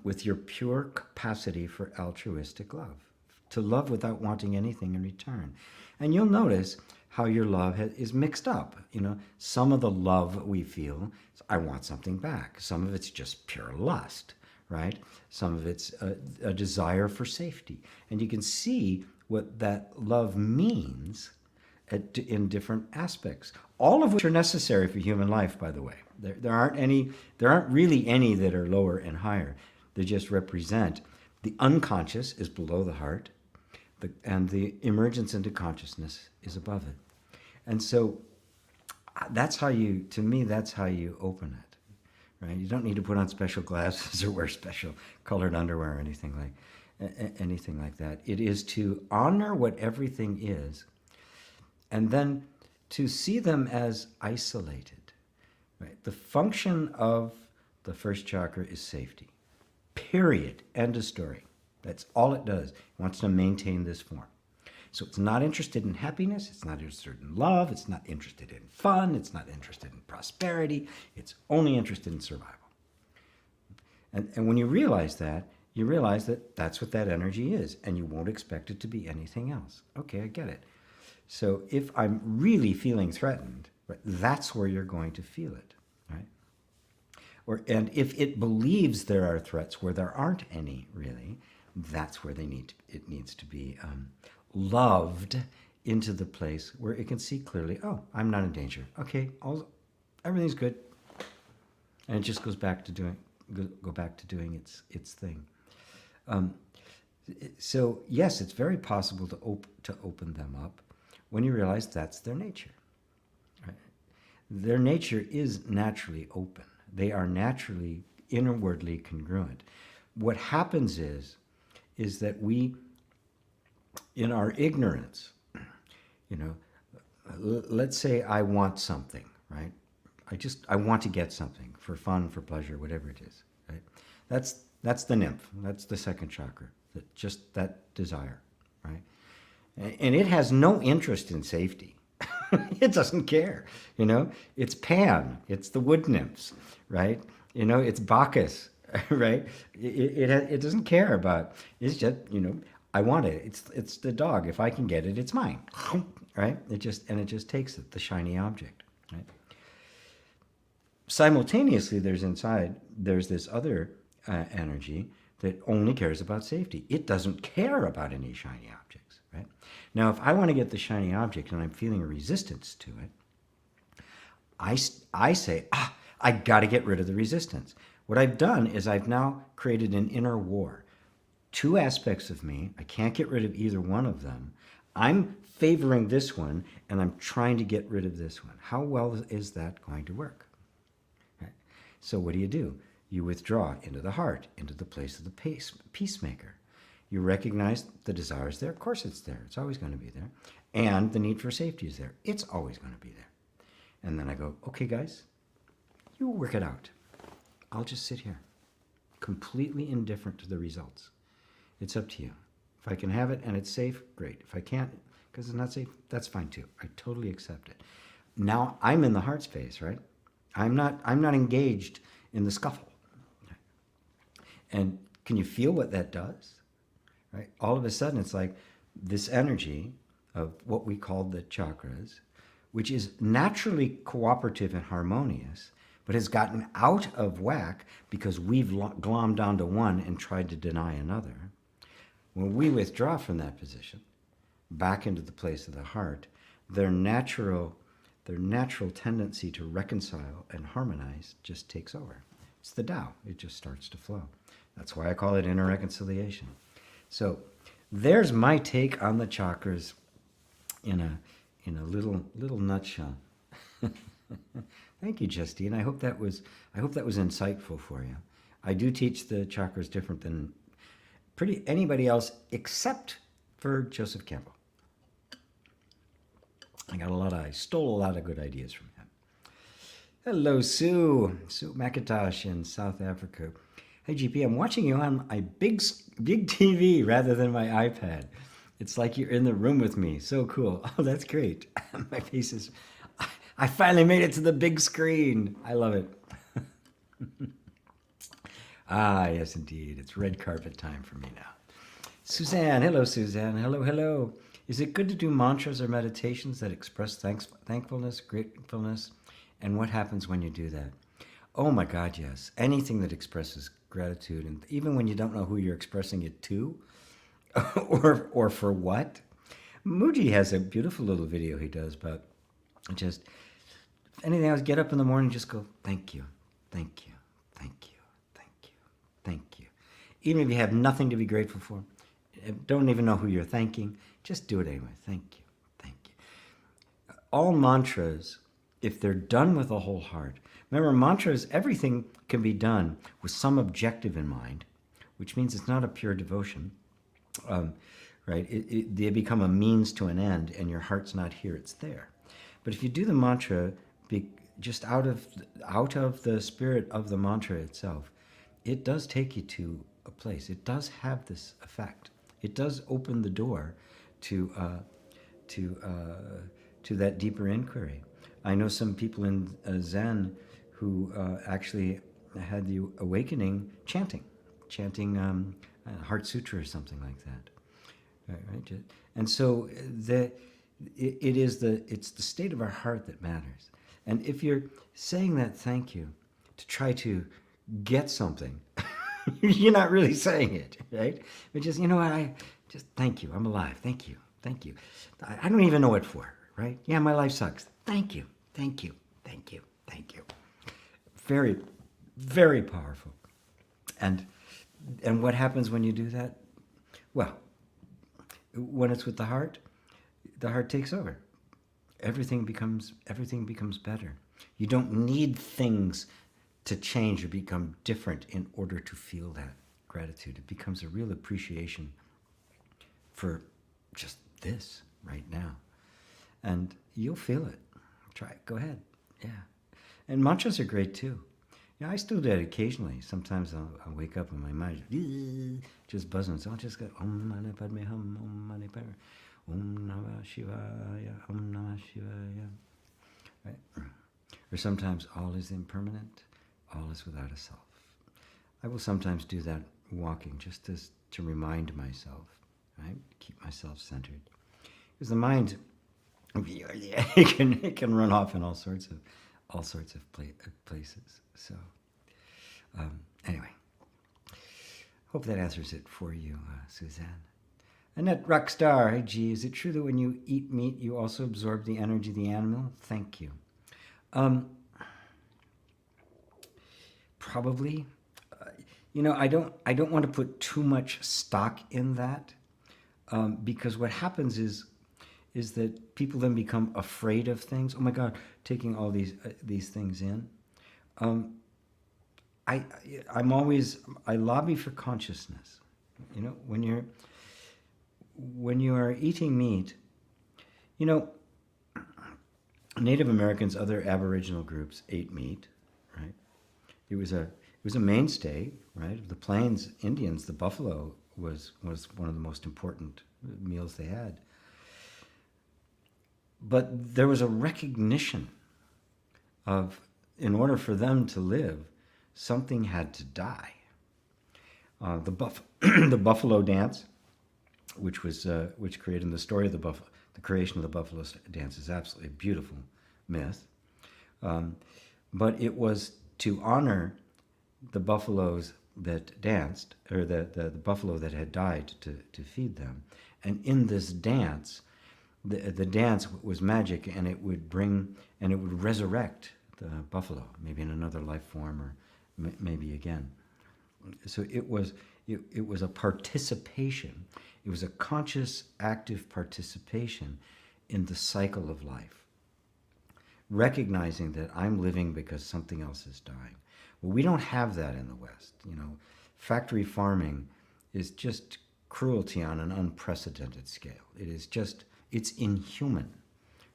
with your pure capacity for altruistic love, to love without wanting anything in return. And you'll notice how your love is mixed up. Some of the love we feel, I want something back. Some of it's just pure lust, right? Some of it's a desire for safety. And you can see what that love means in different aspects, all of which are necessary for human life, by the way. There aren't really any that are lower and higher. They just represent the unconscious is below the heart, and the emergence into consciousness is above it. And so that's how you open it, right? You don't need to put on special glasses or wear special colored underwear or anything like that. It is to honor what everything is, and then to see them as isolated. Right? The function of the first chakra is safety. Period. End of story. That's all it does. It wants to maintain this form. So it's not interested in happiness. It's not interested in love. It's not interested in fun. It's not interested in prosperity. It's only interested in survival. And when you realize that that's what that energy is, and you won't expect it to be anything else. Okay, I get it. So if I'm really feeling threatened, right, that's where you're going to feel it, right? And if it believes there are threats where there aren't any really, that's where it needs to be loved into the place where it can see clearly, oh, I'm not in danger. Okay, everything's good. And it just goes back to doing its thing. So yes, it's very possible to open them up when you realize that's their nature. Right? Their nature is naturally open. They are naturally inwardly congruent. What happens is that we, in our ignorance, let's say I want something, right? I want to get something for fun, for pleasure, whatever it is, right? That's the nymph. That's the second chakra. Just that desire, right? And it has no interest in safety. It doesn't care, It's Pan. It's the wood nymphs, right? It's Bacchus, right? It doesn't care about. It's just I want it. It's the dog. If I can get it, it's mine, right? It just takes it, the shiny object, right? Simultaneously, there's this other energy that only cares about safety. It doesn't care about any shiny objects, right? Now, if I want to get the shiny object and I'm feeling a resistance to it, I say, I got to get rid of the resistance. What I've done is I've now created an inner war. Two aspects of me, I can't get rid of either one of them. I'm favoring this one, and I'm trying to get rid of this one. How well is that going to work? Right? So what do? You withdraw into the heart, into the place of the peacemaker. You recognize the desire is there. Of course it's there. It's always going to be there. And the need for safety is there. It's always going to be there. And then I go, okay, guys, you work it out. I'll just sit here, completely indifferent to the results. It's up to you. If I can have it and it's safe, great. If I can't, because it's not safe, that's fine too. I totally accept it. Now I'm in the heart space, right? I'm not engaged in the scuffle. And can you feel what that does? Right? All of a sudden, it's like this energy of what we call the chakras, which is naturally cooperative and harmonious, but has gotten out of whack because we've glommed onto one and tried to deny another. When we withdraw from that position, back into the place of the heart, their natural tendency to reconcile and harmonize just takes over. It's the Tao. It just starts to flow. That's why I call it inner reconciliation. So there's my take on the chakras in a little nutshell. Thank you, Justine. I hope that was insightful for you. I do teach the chakras different than pretty anybody else except for Joseph Campbell. I stole a lot of good ideas from him. Hello, Sue McIntosh in South Africa. Hey, GP, I'm watching you on my big TV rather than my iPad. It's like you're in the room with me. So cool. Oh, that's great. My face is... I finally made it to the big screen. I love it. Ah, yes, indeed. It's red carpet time for me now. Suzanne. Hello, Suzanne. Hello. Is it good to do mantras or meditations that express thankfulness, gratefulness? And what happens when you do that? Oh my God, yes. Anything that expresses gratitude, and even when you don't know who you're expressing it to, or for what. Muji has a beautiful little video he does about just anything else. Get up in the morning, just go, thank you, thank you, thank you, thank you, thank you. Even if you have nothing to be grateful for, don't even know who you're thanking, just do it anyway. Thank you, thank you. All mantras, if they're done with a whole heart, remember mantras, everything can be done with some objective in mind, which means it's not a pure devotion, right? They become a means to an end, and your heart's not here, it's there. But if you do the mantra just out of the spirit of the mantra itself, it does take you to a place. It does have this effect. It does open the door to that deeper inquiry. I know some people in Zen who actually had the awakening chanting Heart Sutra or something like that. Right? And so it's the state of our heart that matters. And if you're saying that thank you to try to get something, you're not really saying it, right? But just, you know what, I just thank you, I'm alive, thank you. I don't even know what for, right? Yeah, my life sucks. Thank you. Very, very powerful. And what happens when you do that? Well, when it's with the heart takes over. Everything becomes better. You don't need things to change or become different in order to feel that gratitude. It becomes a real appreciation for just this right now. And you'll feel it. Try it. Go ahead. Yeah. And mantras are great too. Yeah, I still do that occasionally. Sometimes I'll wake up and my mind just buzzing. So I'll just go Om Mani Padme Hum, Om Mani Padme, Om Namah Shivaya, Om Namah Shivaya. Right? Or sometimes all is impermanent, all is without a self. I will sometimes do that walking just to remind myself, right? Keep myself centered. Because the mind, it can run off in all sorts of places. So anyway, hope that answers it for you, Suzanne. Annette Rockstar, hey G, is it true that when you eat meat you also absorb the energy of the animal? Thank you. Probably. I don't want to put too much stock in that, because what happens is that people then become afraid of things. Oh my God, taking all these things in. I lobby for consciousness. When you are eating meat, Native Americans, other Aboriginal groups ate meat, right? It was a mainstay, right? Of the Plains Indians, the buffalo was one of the most important meals they had. But there was a recognition of, in order for them to live, something had to die. The buffalo dance, which created the story of the creation of the buffalo dance, is absolutely a beautiful myth. But it was to honor the buffaloes that danced, or the buffalo that had died to feed them. And in this dance, the dance was magic, and it would resurrect the buffalo, maybe in another life form, or maybe again. So it was a participation. It was a conscious, active participation in the cycle of life, recognizing that I'm living because something else is dying. Well, we don't have that in the West. Factory farming is just cruelty on an unprecedented scale. It's inhuman,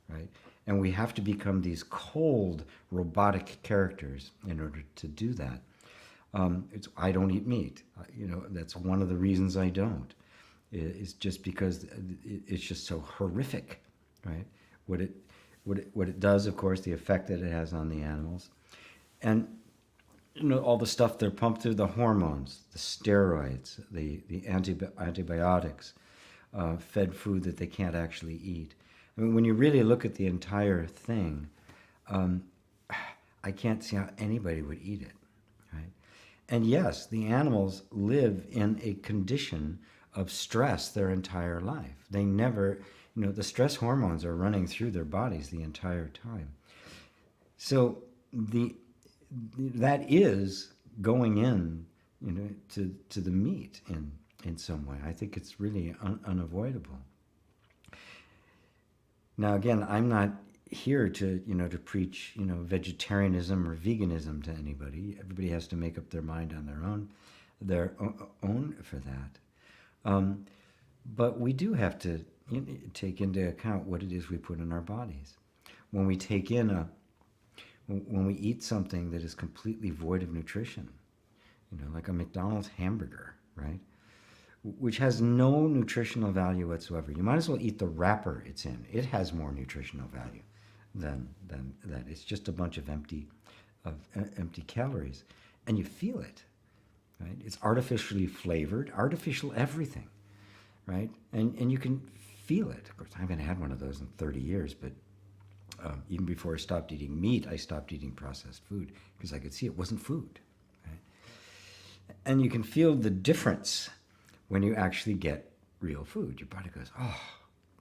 right? And we have to become these cold, robotic characters in order to do that. I don't eat meat. That's one of the reasons I don't. It's just because it's just so horrific, right? What it does, of course, the effect that it has on the animals, and all the stuff they're pumped through, the hormones, the steroids, the antibiotics, fed food that they can't actually eat. I mean, when you really look at the entire thing, I can't see how anybody would eat it, right? And yes, the animals live in a condition of stress their entire life. They never, the stress hormones are running through their bodies the entire time. So that is going in, to the meat in some way. I think it's really unavoidable. Now, again, I'm not here to preach vegetarianism or veganism to anybody. Everybody has to make up their mind on their own for that. But we do have to take into account what it is we put in our bodies. When we eat something that is completely void of nutrition, like a McDonald's hamburger, right? Which has no nutritional value whatsoever. You might as well eat the wrapper it's in. It has more nutritional value than that. It's just a bunch of empty calories, and you feel it, right? It's artificially flavored, artificial everything, right? And you can feel it. Of course, I haven't had one of those in 30 years, but even before I stopped eating meat, I stopped eating processed food because I could see it wasn't food, right? And you can feel the difference when you actually get real food. Your body goes, oh,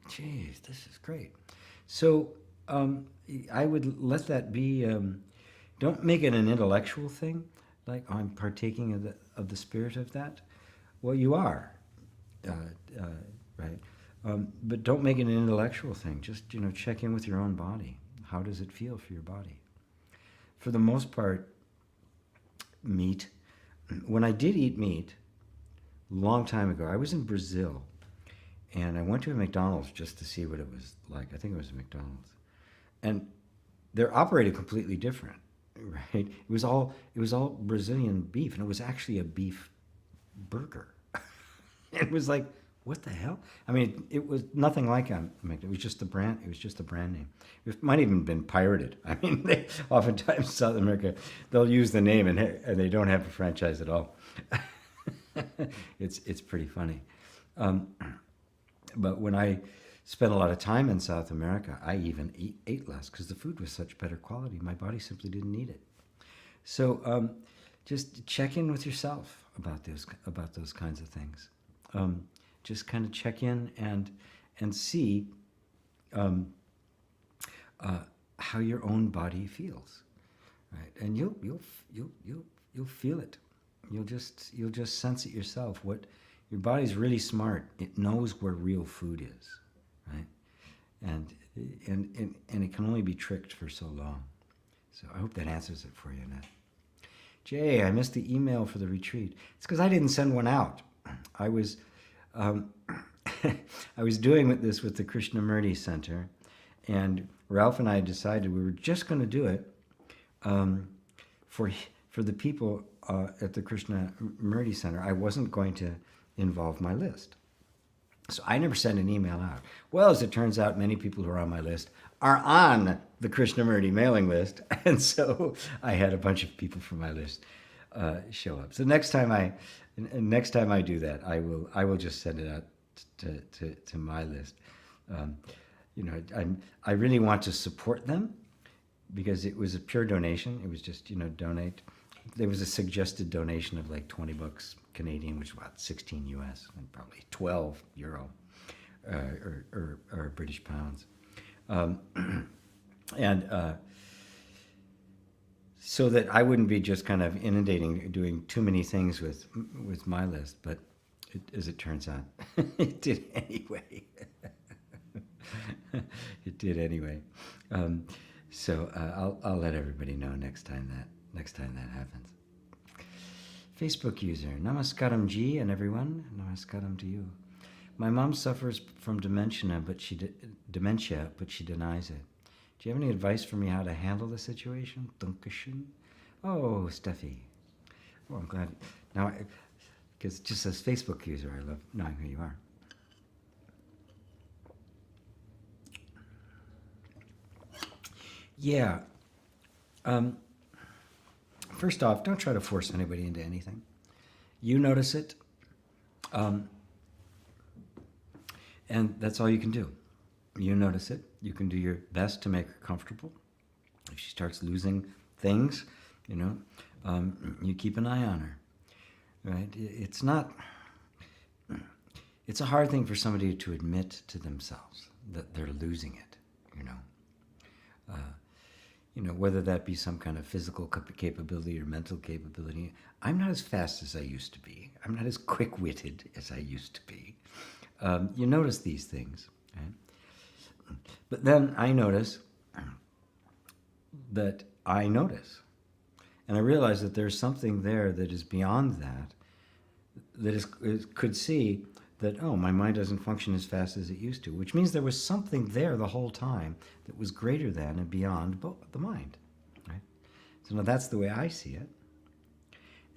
geez, this is great. So I would let that be, don't make it an intellectual thing, like, oh, I'm partaking of the spirit of that. Well, you are, right? But don't make it an intellectual thing. Just, check in with your own body. How does it feel for your body? For the most part, meat, when I did eat meat, long time ago, I was in Brazil, and I went to a McDonald's just to see what it was like. I think it was a McDonald's, and they're operated completely different, right? It was all Brazilian beef, and it was actually a beef burger. It was like, what the hell? I mean, it was nothing like a McDonald's. It was just the brand. It was just a brand name. It might even have been pirated. I mean, oftentimes South America, they'll use the name and they don't have a franchise at all. It's pretty funny. But when I spent a lot of time in South America, I even ate less because the food was such better quality. My body simply didn't need it. So just check in with yourself about those kinds of things. Just kind of check in and see how your own body feels, right? And you'll feel it. You'll just sense it yourself. What your body's really smart. It knows where real food is, right? And it can only be tricked for so long. So I hope that answers it for you, Annette. Jay, I missed the email for the retreat. It's because I didn't send one out. I was I was doing this with the Krishnamurti Center, and Ralph and I decided we were just going to do it for the people at the Krishnamurti Center. I wasn't going to involve my list. So I never sent an email out. Well, as it turns out, many people who are on my list are on the Krishnamurti mailing list, and so I had a bunch of people from my list show up. So next time I do that, I will just send it out to my list. I really want to support them because it was a pure donation. It was just donate. There was a suggested donation of like $20 Canadian, which is about 16 US, and probably 12 euro or British pounds. so that I wouldn't be just kind of inundating, doing too many things with my list. But as it turns out, it did anyway. It did anyway. So I'll let everybody know next time that happens. Facebook user, Namaskaram Ji and everyone. Namaskaram to you. My mom suffers from dementia, but she denies it. Do you have any advice for me how to handle the situation? Dankeschön. Oh, Steffi. Oh, I'm glad. Now, because just as Facebook user, I love knowing who you are. Yeah. First off, don't try to force anybody into anything. You notice it, and that's all you can do. You notice it. You can do your best to make her comfortable. If she starts losing things, you keep an eye on her, right? It's a hard thing for somebody to admit to themselves that they're losing it, whether that be some kind of physical capability or mental capability. I'm not as fast as I used to be. I'm not as quick-witted as I used to be. You notice these things, right? But then I notice that I notice. And I realize that there's something there that is beyond that could see that, oh, my mind doesn't function as fast as it used to, which means there was something there the whole time that was greater than and beyond the mind, right? So now that's the way I see it.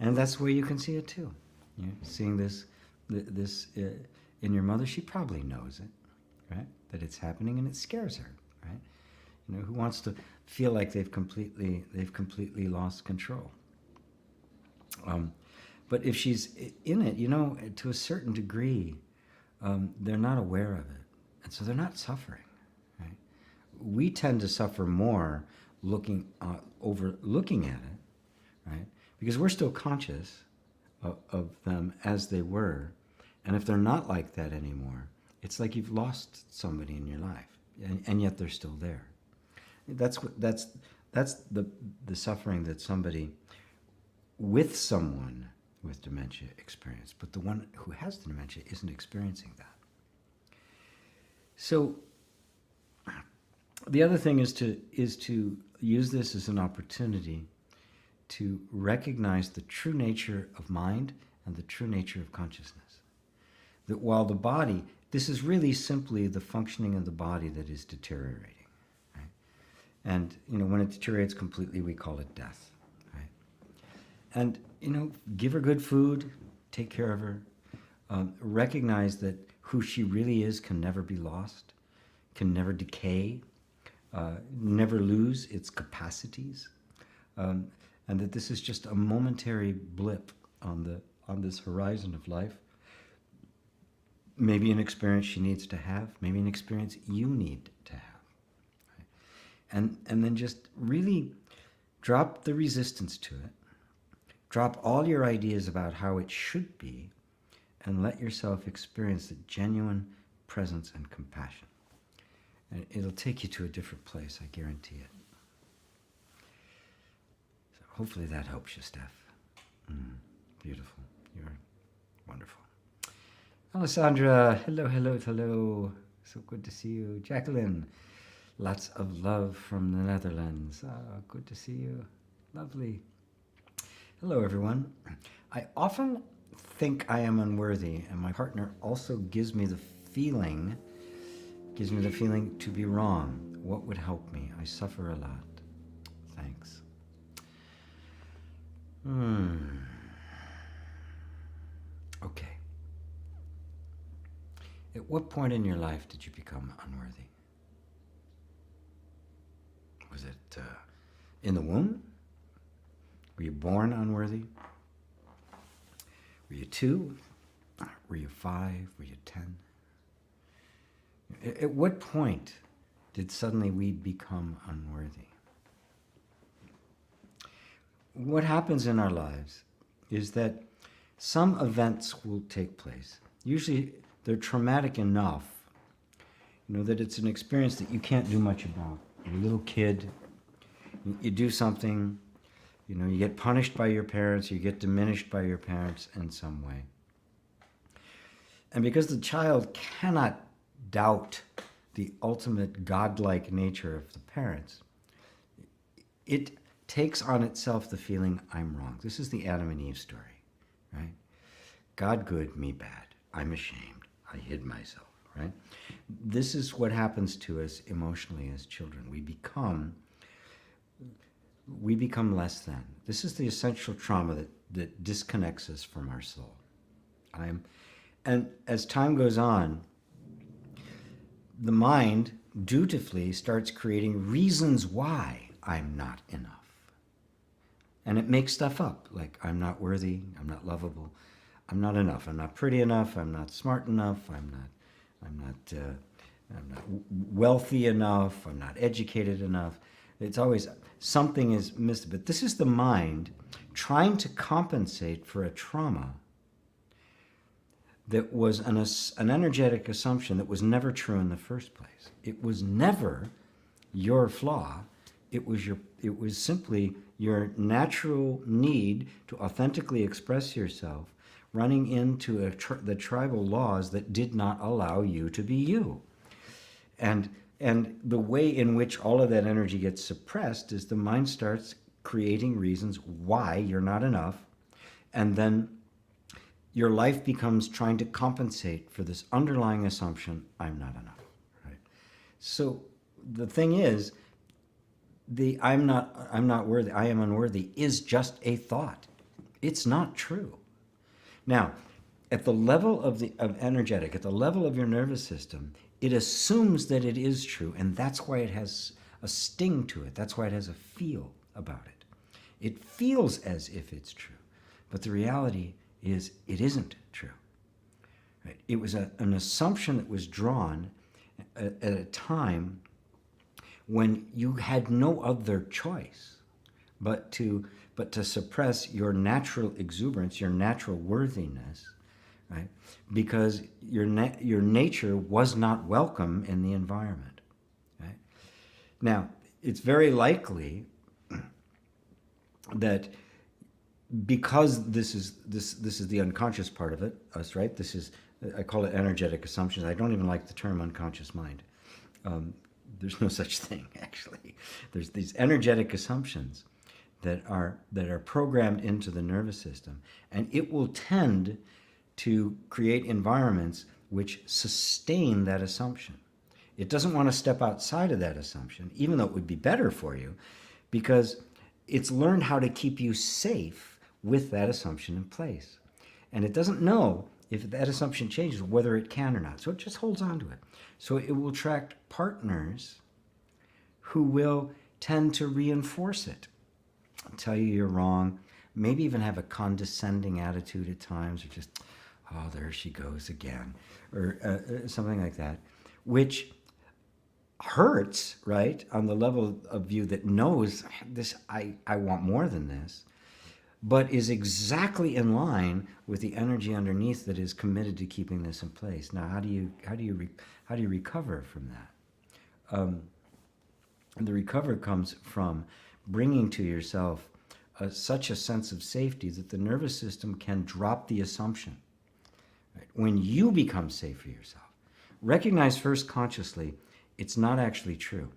And that's the way you can see it too. Seeing this in your mother, she probably knows it, right? That it's happening, and it scares her, right? Who wants to feel like they've completely lost control? But if she's in it, to a certain degree, they're not aware of it, and so they're not suffering, right? We tend to suffer more overlooking at it, right? Because we're still conscious of them as they were, and if they're not like that anymore, it's like you've lost somebody in your life, and yet they're still there. That's the suffering that somebody with someone with dementia experience, but the one who has the dementia isn't experiencing that. So the other thing is to use this as an opportunity to recognize the true nature of mind and the true nature of consciousness. That while the body, this is really simply the functioning of the body that is deteriorating, right? And when it deteriorates completely, we call it death, right? And give her good food, take care of her, recognize that who she really is can never be lost, can never decay, never lose its capacities, and that this is just a momentary blip on this horizon of life. Maybe an experience she needs to have, maybe an experience you need to have. Right? And then just really drop the resistance to it. Drop all your ideas about how it should be, and let yourself experience the genuine presence and compassion. And it'll take you to a different place, I guarantee it. So hopefully that helps you, Steph. Beautiful. You're wonderful. Alessandra, hello. So good to see you. Jacqueline, lots of love from the Netherlands. Good to see you. Lovely. Hello, everyone. I often think I am unworthy, and my partner also gives me the feeling to be wrong. What would help me? I suffer a lot. Thanks. Okay. At what point in your life did you become unworthy? Was it in the womb? Were you born unworthy? Were you 2? Were you 5? Were you 10? At what point did suddenly we become unworthy? What happens in our lives is that some events will take place. Usually they're traumatic enough, that it's an experience that you can't do much about. You're a little kid, you do something, You know, you get punished by your parents, you get diminished by your parents in some way. And because the child cannot doubt the ultimate godlike nature of the parents, it takes on itself the feeling, I'm wrong. This is the Adam and Eve story, right? God good, me bad. I'm ashamed. I hid myself, right? This is what happens to us emotionally as children. We become less than. This is the essential trauma that disconnects us from our soul. And as time goes on, the mind dutifully starts creating reasons why I'm not enough. And it makes stuff up, like I'm not worthy, I'm not lovable, I'm not enough, I'm not pretty enough, I'm not smart enough, I'm not wealthy enough, I'm not educated enough. It's always something is missed. But this is the mind trying to compensate for a trauma that was an energetic assumption that was never true in the first place. It was never your flaw. It was simply your natural need to authentically express yourself, running into the tribal laws that did not allow you to be you. And the way in which all of that energy gets suppressed is the mind starts creating reasons why you're not enough, and then your life becomes trying to compensate for this underlying assumption, I'm not enough. Right? So the thing is, I'm not worthy, I am unworthy is just a thought. It's not true. Now, at the level of energetic, at the level of your nervous system, it assumes that it is true, and that's why it has a sting to it. That's why it has a feel about it. It feels as if it's true, but the reality is it isn't true. Right? It was an assumption that was drawn at a time when you had no other choice but to suppress your natural exuberance, your natural worthiness, right? Because your nature was not welcome in the environment. Right? Now, it's very likely that because this is the unconscious part of it, us, right? This is, I call it energetic assumptions. I don't even like the term unconscious mind. There's no such thing, actually. There's these energetic assumptions that are programmed into the nervous system, and it will tend to create environments which sustain that assumption. It doesn't want to step outside of that assumption, even though it would be better for you, because it's learned how to keep you safe with that assumption in place. And it doesn't know if that assumption changes, whether it can or not. So it just holds on to it. So it will attract partners who will tend to reinforce it, tell you you're wrong, maybe even have a condescending attitude at times, or just, oh, there she goes again, or something like that, which hurts, right, on the level of you that knows this, I want more than this, but is exactly in line with the energy underneath that is committed to keeping this in place. Now, how do you recover from that? And the recover comes from bringing to yourself such a sense of safety that the nervous system can drop the assumption. Right? When you become safe for yourself, recognize first consciously it's not actually true.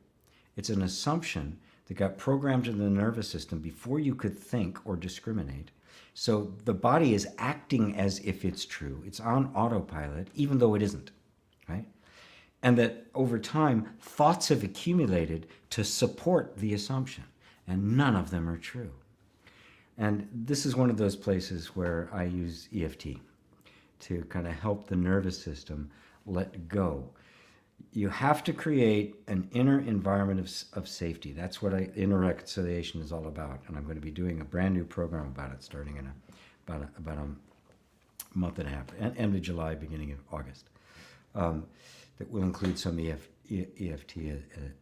It's an assumption that got programmed into the nervous system before you could think or discriminate. So the body is acting as if it's true. It's on autopilot, even though it isn't, right? And that over time, thoughts have accumulated to support the assumption, and none of them are true. And this is one of those places where I use EFT to kind of help the nervous system let go. You have to create an inner environment of safety. That's what inner reconciliation is all about. And I'm going to be doing a brand new program about it starting in about a month and a half, end of July, beginning of August, that will include some EFT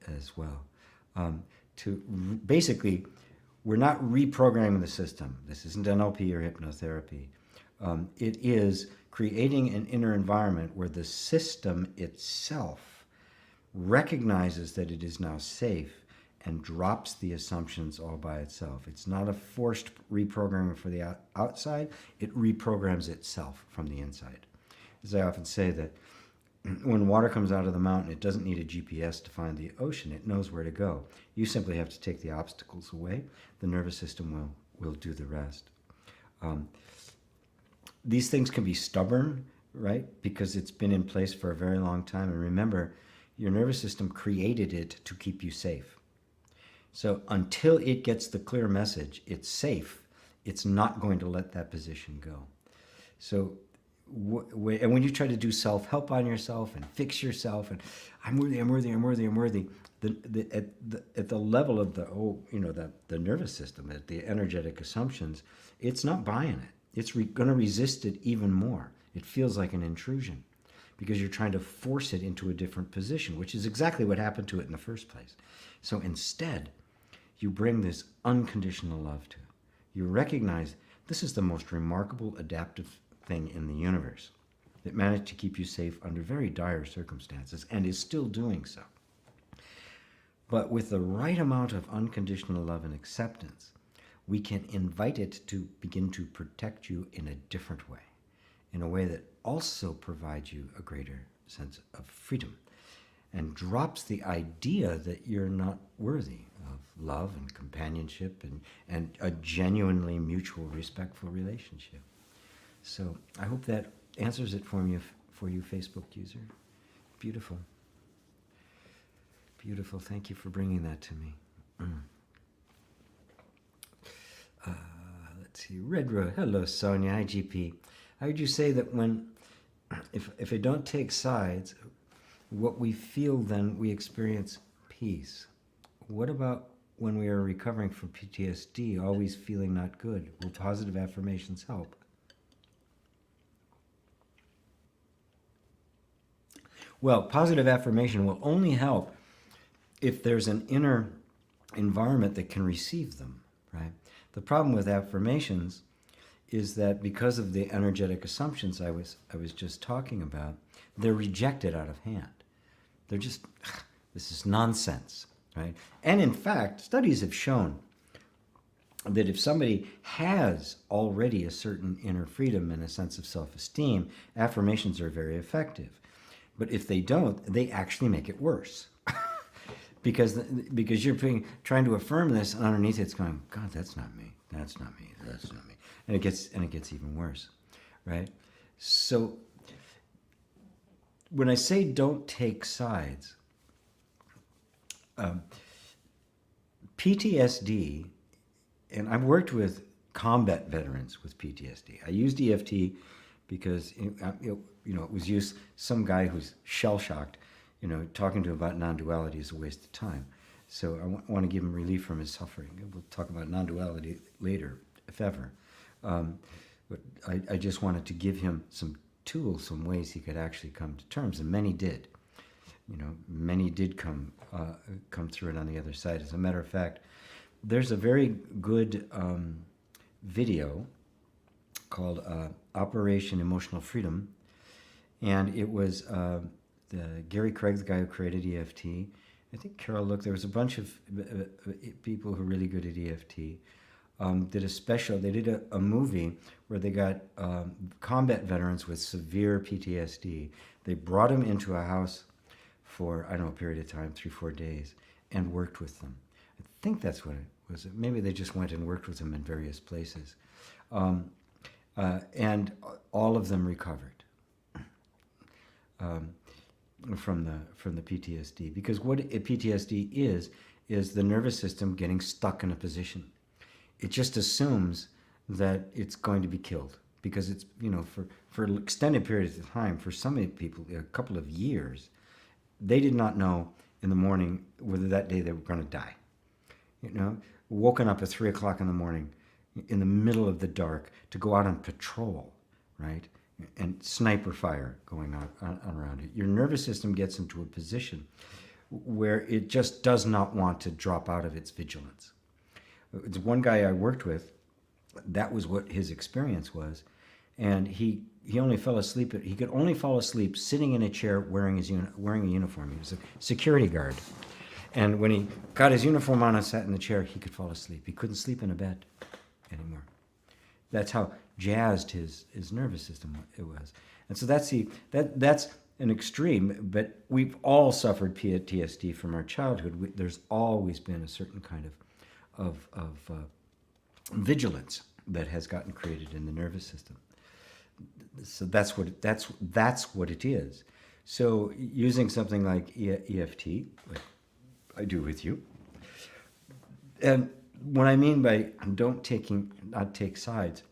as well. Basically, we're not reprogramming the system. This isn't NLP or hypnotherapy. It is creating an inner environment where the system itself recognizes that it is now safe and drops the assumptions all by itself. It's not a forced reprogramming for the outside. It reprograms itself from the inside. As I often say, that when water comes out of the mountain, it doesn't need a GPS to find the ocean. It knows where to go. You simply have to take the obstacles away. The nervous system will do the rest. These things can be stubborn, right? Because it's been in place for a very long time. And remember, your nervous system created it to keep you safe. So until it gets the clear message, it's safe, it's not going to let that position go. So, and when you try to do self-help on yourself and fix yourself, and I'm worthy, I'm worthy, I'm worthy, I'm worthy, at the level of the nervous system, at the energetic assumptions, it's not buying it. It's going to resist it even more. It feels like an intrusion because you're trying to force it into a different position, which is exactly what happened to it in the first place. So instead, you bring this unconditional love to it. You recognize this is the most remarkable adaptive thing in the universe that managed to keep you safe under very dire circumstances and is still doing so. But with the right amount of unconditional love and acceptance, we can invite it to begin to protect you in a different way, in a way that also provides you a greater sense of freedom and drops the idea that you're not worthy of love and companionship and a genuinely mutual, respectful relationship. So I hope that answers it for you, Facebook user. Beautiful. Beautiful. Thank you for bringing that to me. Let's see. Red Road. Hello, Sonia. Hi, GP. I heard you say that if I don't take sides, what we feel then, we experience peace. What about when we are recovering from PTSD, always feeling not good? Will positive affirmations help? Well, positive affirmation will only help if there's an inner environment that can receive them, right? The problem with affirmations is that because of the energetic assumptions I was just talking about, they're rejected out of hand. They're just, this is nonsense, right? And in fact, studies have shown that if somebody has already a certain inner freedom and a sense of self-esteem, affirmations are very effective. But if they don't, they actually make it worse. because you're trying to affirm this, and underneath it's going, God, that's not me. That's not me. That's not me. And it gets even worse, right? So when I say don't take sides, PTSD, and I've worked with combat veterans with PTSD. I used EFT because it was used. Some guy who's shell-shocked, talking to him about non-duality is a waste of time. So I want to give him relief from his suffering. We'll talk about non-duality later, if ever. But I just wanted to give him some tools, some ways he could actually come to terms, and many did. Many did come through it on the other side. As a matter of fact, there's a very good video called Operation Emotional Freedom, and it was Gary Craig, the guy who created EFT. I think Carol Look. There was a bunch of people who are really good at EFT. They did a movie where they got combat veterans with severe PTSD. They brought them into a house for, a period of time, 3-4 days, and worked with them. I think that's what it was. Maybe they just went and worked with them in various places. And all of them recovered from the PTSD. Because what PTSD is the nervous system getting stuck in a position. It just assumes that it's going to be killed because it's, for extended periods of time, for some people, a couple of years, they did not know in the morning whether that day they were going to die. Woken up at 3 o'clock in the morning in the middle of the dark to go out on patrol, right? And sniper fire going on around it. Your nervous system gets into a position where it just does not want to drop out of its vigilance. It's one guy I worked with, that was what his experience was. And he only fell asleep. He could only fall asleep sitting in a chair wearing a uniform. He was a security guard. And when he got his uniform on and sat in the chair, he could fall asleep. He couldn't sleep in a bed anymore. That's how jazzed his nervous system it was. And so that's an extreme, but we've all suffered PTSD from our childhood. There's always been a certain kind of vigilance that has gotten created in the nervous system. So that's what it is. So using something like EFT, like I do with you, and what I mean by not take sides,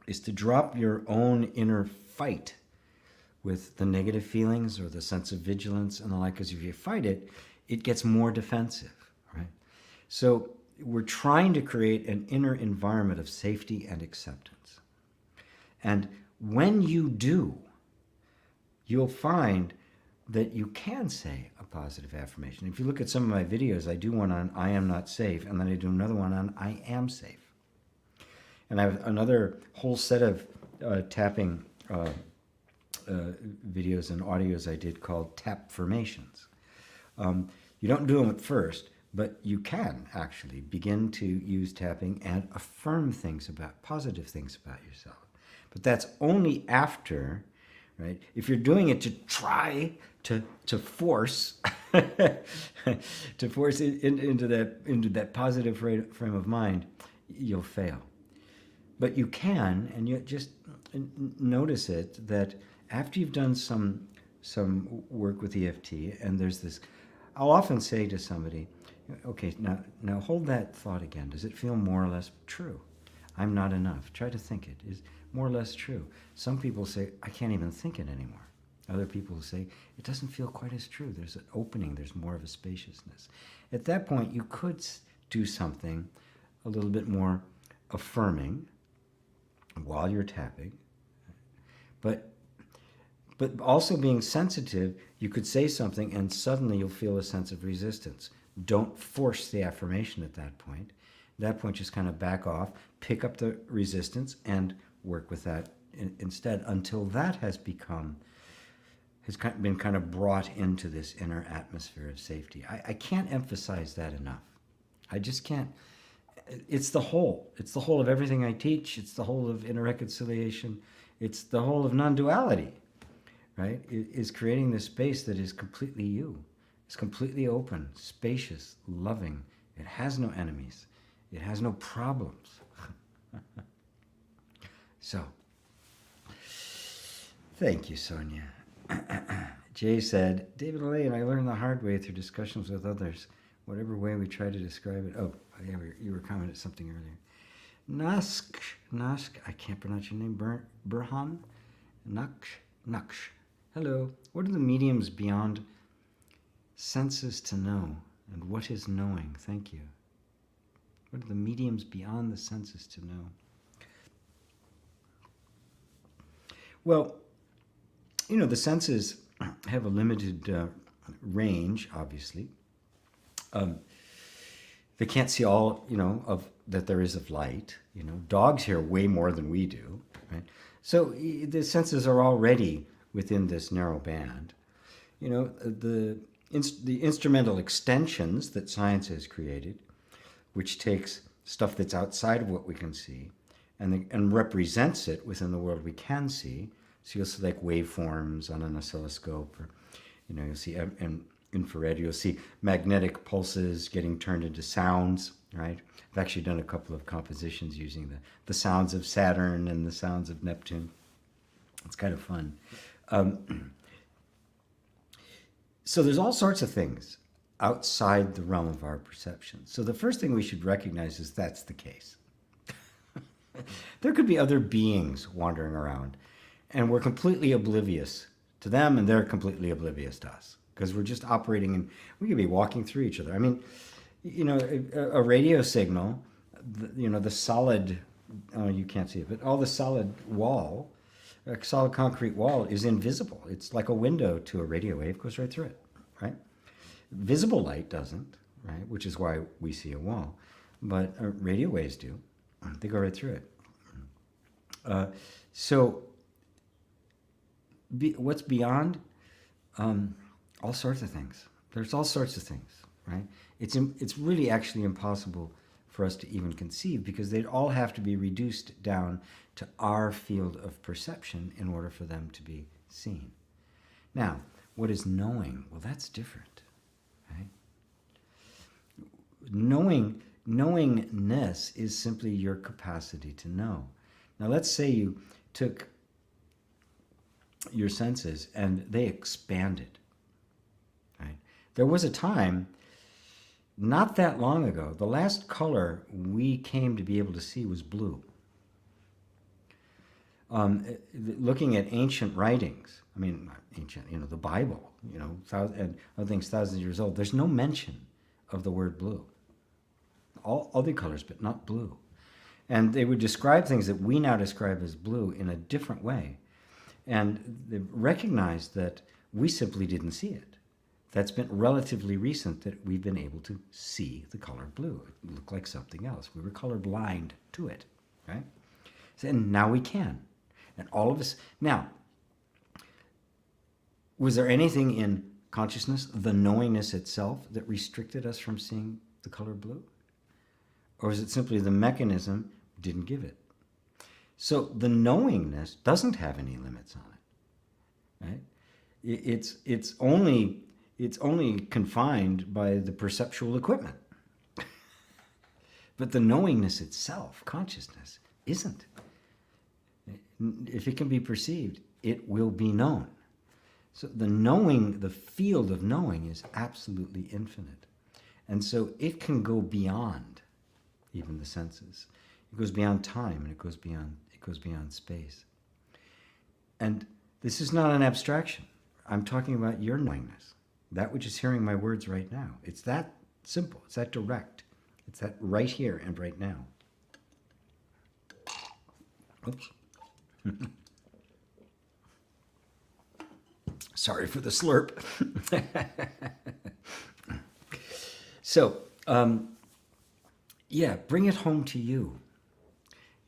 is to drop your own inner fight with the negative feelings or the sense of vigilance and the like, because if you fight it, it gets more defensive, right? So we're trying to create an inner environment of safety and acceptance. And when you do, you'll find that you can say a positive affirmation. If you look at some of my videos, I do one on I am not safe, and then I do another one on I am safe. And I have another whole set of tapping videos and audios I did called Tapformations. You don't do them at first, but you can actually begin to use tapping and affirm positive things about yourself. But that's only after, right? If you're doing it to try to force to force it into that positive frame of mind, you'll fail. But you can, and you just notice it, that after you've done some work with EFT, and there's this, I'll often say to somebody, okay, now hold that thought again. Does it feel more or less true? I'm not enough. Try to think it. Is more or less true. Some people say, I can't even think it anymore. Other people say, it doesn't feel quite as true. There's an opening. There's more of a spaciousness. At that point, you could do something a little bit more affirming while you're tapping. But also being sensitive, you could say something and suddenly you'll feel a sense of resistance. Don't force the affirmation at that point. At that point, just kind of back off, pick up the resistance, and work with that instead until that has been kind of brought into this inner atmosphere of safety. I can't emphasize that enough. I just can't. It's the whole. It's the whole of everything I teach. It's the whole of inner reconciliation. It's the whole of non-duality, right? It is creating this space that is completely you. It's completely open, spacious, loving. It has no enemies. It has no problems. So, thank you, Sonia. Jay said, David Elaine, I learned the hard way through discussions with others. Whatever way we try to describe it. Oh, yeah, you were commenting something earlier. Nask, I can't pronounce your name. Burhan? Naksh. Hello. What are the mediums beyond senses to know? And what is knowing? Thank you. What are the mediums beyond the senses to know? Well, the senses have a limited range, obviously. They can't see all, of that there is of light. Dogs hear way more than we do, right? So the senses are already within this narrow band. The instrumental extensions that science has created, which takes stuff that's outside of what we can see and represents it within the world we can see. So you'll see like waveforms on an oscilloscope, or you'll see infrared. You'll see magnetic pulses getting turned into sounds, right? I've actually done a couple of compositions using the sounds of Saturn and the sounds of Neptune. It's kind of fun. So there's all sorts of things outside the realm of our perception. So the first thing we should recognize is that's the case. There could be other beings wandering around, and we're completely oblivious to them, and they're completely oblivious to us, because we're just operating in, we could be walking through each other. I mean, a radio signal, the solid, you can't see it, but all the solid wall, a solid concrete wall is invisible. It's like a window to a radio wave, goes right through it, right? Visible light doesn't, right? Which is why we see a wall. But radio waves do. They go right through it. What's beyond? All sorts of things. There's all sorts of things. right? It's really actually impossible for us to even conceive, because they'd all have to be reduced down to our field of perception in order for them to be seen. Now, what is knowing? Well, that's different, right? Knowingness is simply your capacity to know. Now, let's say you took your senses and they expanded, right? There was a time, not that long ago, the last color we came to be able to see was blue. Looking at ancient writings, I mean, not ancient, the Bible, and other things thousands of years old, there's no mention of the word blue. All other colors, but not blue. And they would describe things that we now describe as blue in a different way. And they recognized that we simply didn't see it. That's been relatively recent that we've been able to see the color blue. It looked like something else. We were colorblind to it, right? And now we can. And all of us... Now, was there anything in consciousness, the knowingness itself, that restricted us from seeing the color blue? Or is it simply the mechanism didn't give it? So the knowingness doesn't have any limits on it, right? It's only confined by the perceptual equipment. But the knowingness itself, consciousness, isn't. If it can be perceived, it will be known. So the knowing, the field of knowing, is absolutely infinite. And so it can go beyond even the senses. It goes beyond time, and it goes beyond space. And this is not an abstraction. I'm talking about your knowingness, that which is hearing my words right now. It's that simple. It's that direct. It's that right here and right now. Oops. Sorry for the slurp. So, bring it home to you.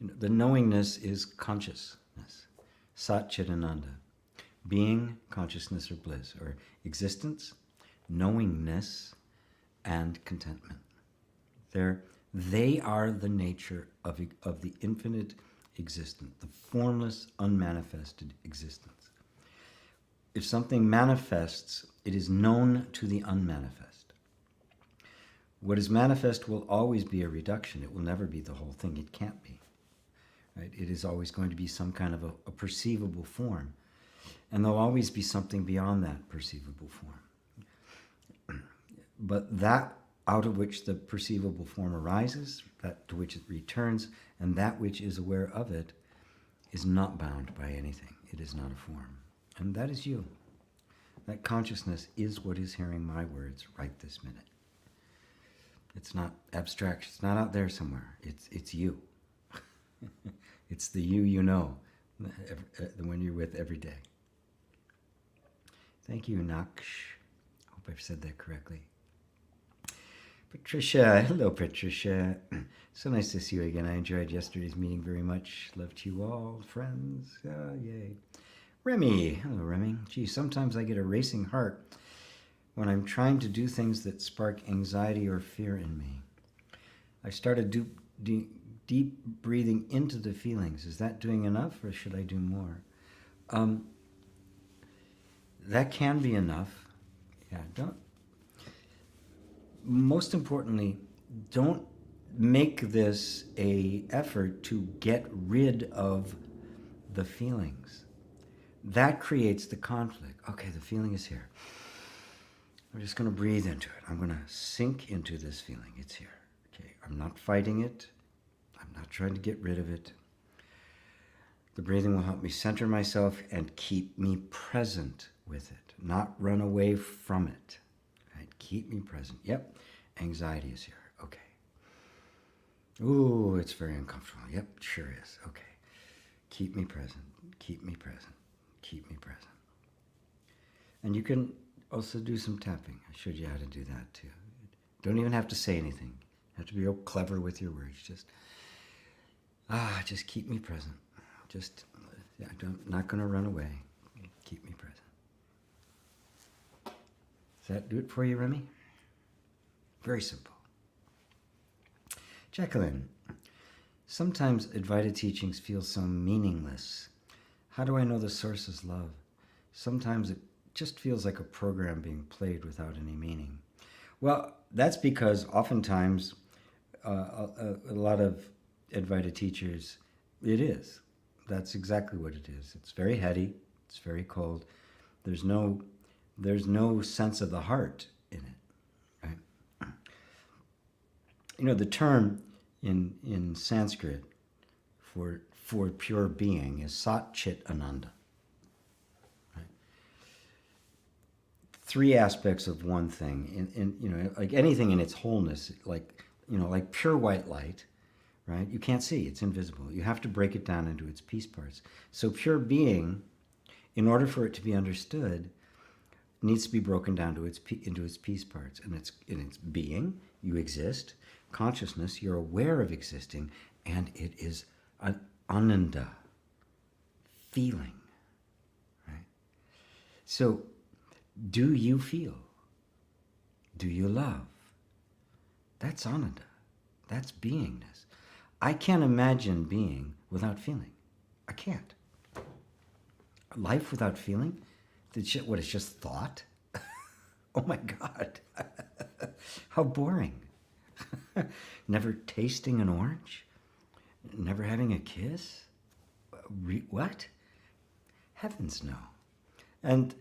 The knowingness is consciousness, Sat Chit Ananda, being, consciousness, or bliss, or existence, knowingness, and contentment. They are the nature of the infinite existence, the formless, unmanifested existence. If something manifests, it is known to the unmanifest. What is manifest will always be a reduction. It will never be the whole thing. It can't be. Right? It is always going to be some kind of a perceivable form. And there'll always be something beyond that perceivable form. But that out of which the perceivable form arises, that to which it returns, and that which is aware of it, is not bound by anything. It is not a form. And that is you. That consciousness is what is hearing my words right this minute. It's not abstract. It's not out there somewhere. It's you. It's the you know, the one you're with every day. Thank you, Naksh. Hope I've said that correctly. Patricia, hello Patricia. So nice to see you again. I enjoyed yesterday's meeting very much. Love to you all, friends. Yay. Remy, hello Remy. Gee, sometimes I get a racing heart when I'm trying to do things that spark anxiety or fear in me. I started deep breathing into the feelings. Is that doing enough, or should I do more? That can be enough. Yeah, most importantly, don't make this an effort to get rid of the feelings. That creates the conflict. Okay, the feeling is here. I'm just going to breathe into it. I'm going to sink into this feeling. It's here. Okay, I'm not fighting it. I'm not trying to get rid of it. The breathing will help me center myself and keep me present with it, not run away from it. Right? Keep me present. Yep, anxiety is here. Okay. Ooh, it's very uncomfortable. Yep, sure is. Okay. Keep me present. Keep me present. Keep me present. And you can also do some tapping. I showed you how to do that too. Don't even have to say anything. You have to be real clever with your words. Just keep me present. I'm not going to run away. Keep me present. Does that do it for you, Remy? Very simple. Jacqueline, sometimes Advaita teachings feel so meaningless. How do I know the source is love? Sometimes it just feels like a program being played without any meaning. Well, that's because oftentimes a lot of Advaita teachers, it is. That's exactly what it is. It's very heady. It's very cold. There's no sense of the heart in it, right? You know, the term in Sanskrit for pure being is Sat Chit Ananda. Right? Three aspects of one thing. In you know, like anything in its wholeness, like pure white light, right? You can't see, it's invisible. You have to break it down into its piece parts. So pure being, in order for it to be understood, needs to be broken down into its piece parts. And in its being, you exist. Consciousness, you're aware of existing, and it is an ananda, feeling. Right? So, do you feel? Do you love? That's ananda. That's beingness. I can't imagine being without feeling. I can't. Life without feeling? What, it's just thought? Oh my God. How boring. Never tasting an orange? Never having a kiss? What? Heavens no. And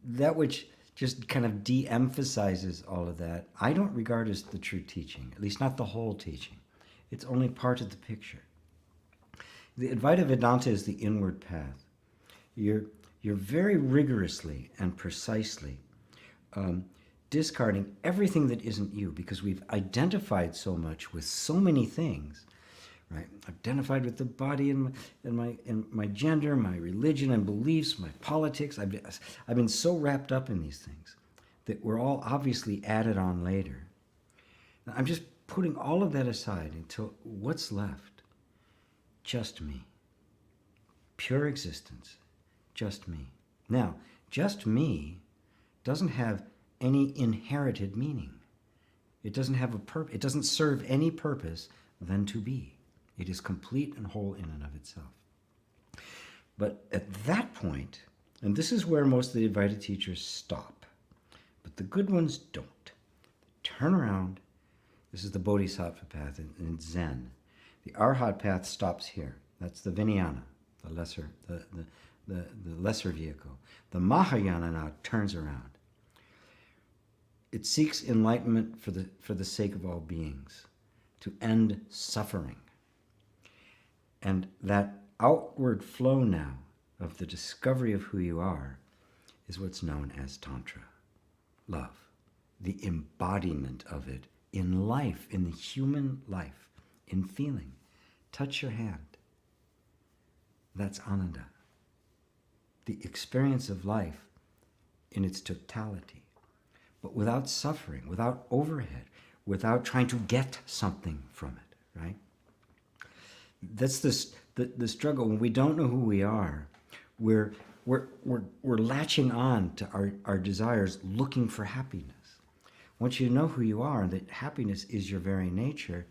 that which just kind of de-emphasizes all of that, I don't regard as the true teaching, at least not the whole teaching. It's only part of the picture. The Advaita Vedanta is the inward path. You're very rigorously and precisely discarding everything that isn't you, because we've identified so much with so many things, right? Identified with the body and my gender, my religion and beliefs, my politics. I've been so wrapped up in these things that we're all obviously added on later. Now, I'm just putting all of that aside until what's left? Just me. Pure existence. Just me. Now, just me doesn't have any inherited meaning. It doesn't have it doesn't serve any purpose than to be. It is complete and whole in and of itself. But at that point, and this is where most of the Advaita teachers stop, but the good ones don't. They turn around. This is the Bodhisattva path in Zen. The Arhat path stops here. That's the Vijnana, the lesser vehicle. The Mahayana now turns around. It seeks enlightenment for the sake of all beings, to end suffering. And that outward flow now of the discovery of who you are is what's known as Tantra, love, the embodiment of it in life, in the human life, in feeling. Touch your hand. That's Ananda. The experience of life in its totality, but without suffering, without overhead, without trying to get something from it, right? That's the struggle. When we don't know who we are, we're latching on to our desires, looking for happiness. Once you know who you are and that happiness is your very nature,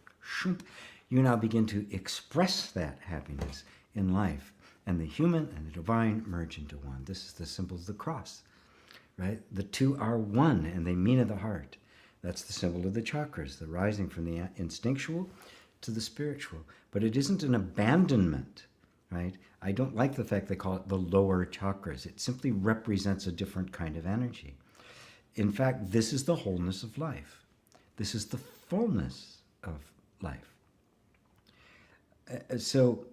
you now begin to express that happiness in life. And the human and the divine merge into one. This is the symbol of the cross, right? The two are one and they meet in the heart. That's the symbol of the chakras, the rising from the instinctual to the spiritual. But it isn't an abandonment, right? I don't like the fact they call it the lower chakras. It simply represents a different kind of energy. In fact, this is the wholeness of life. This is the fullness of life. So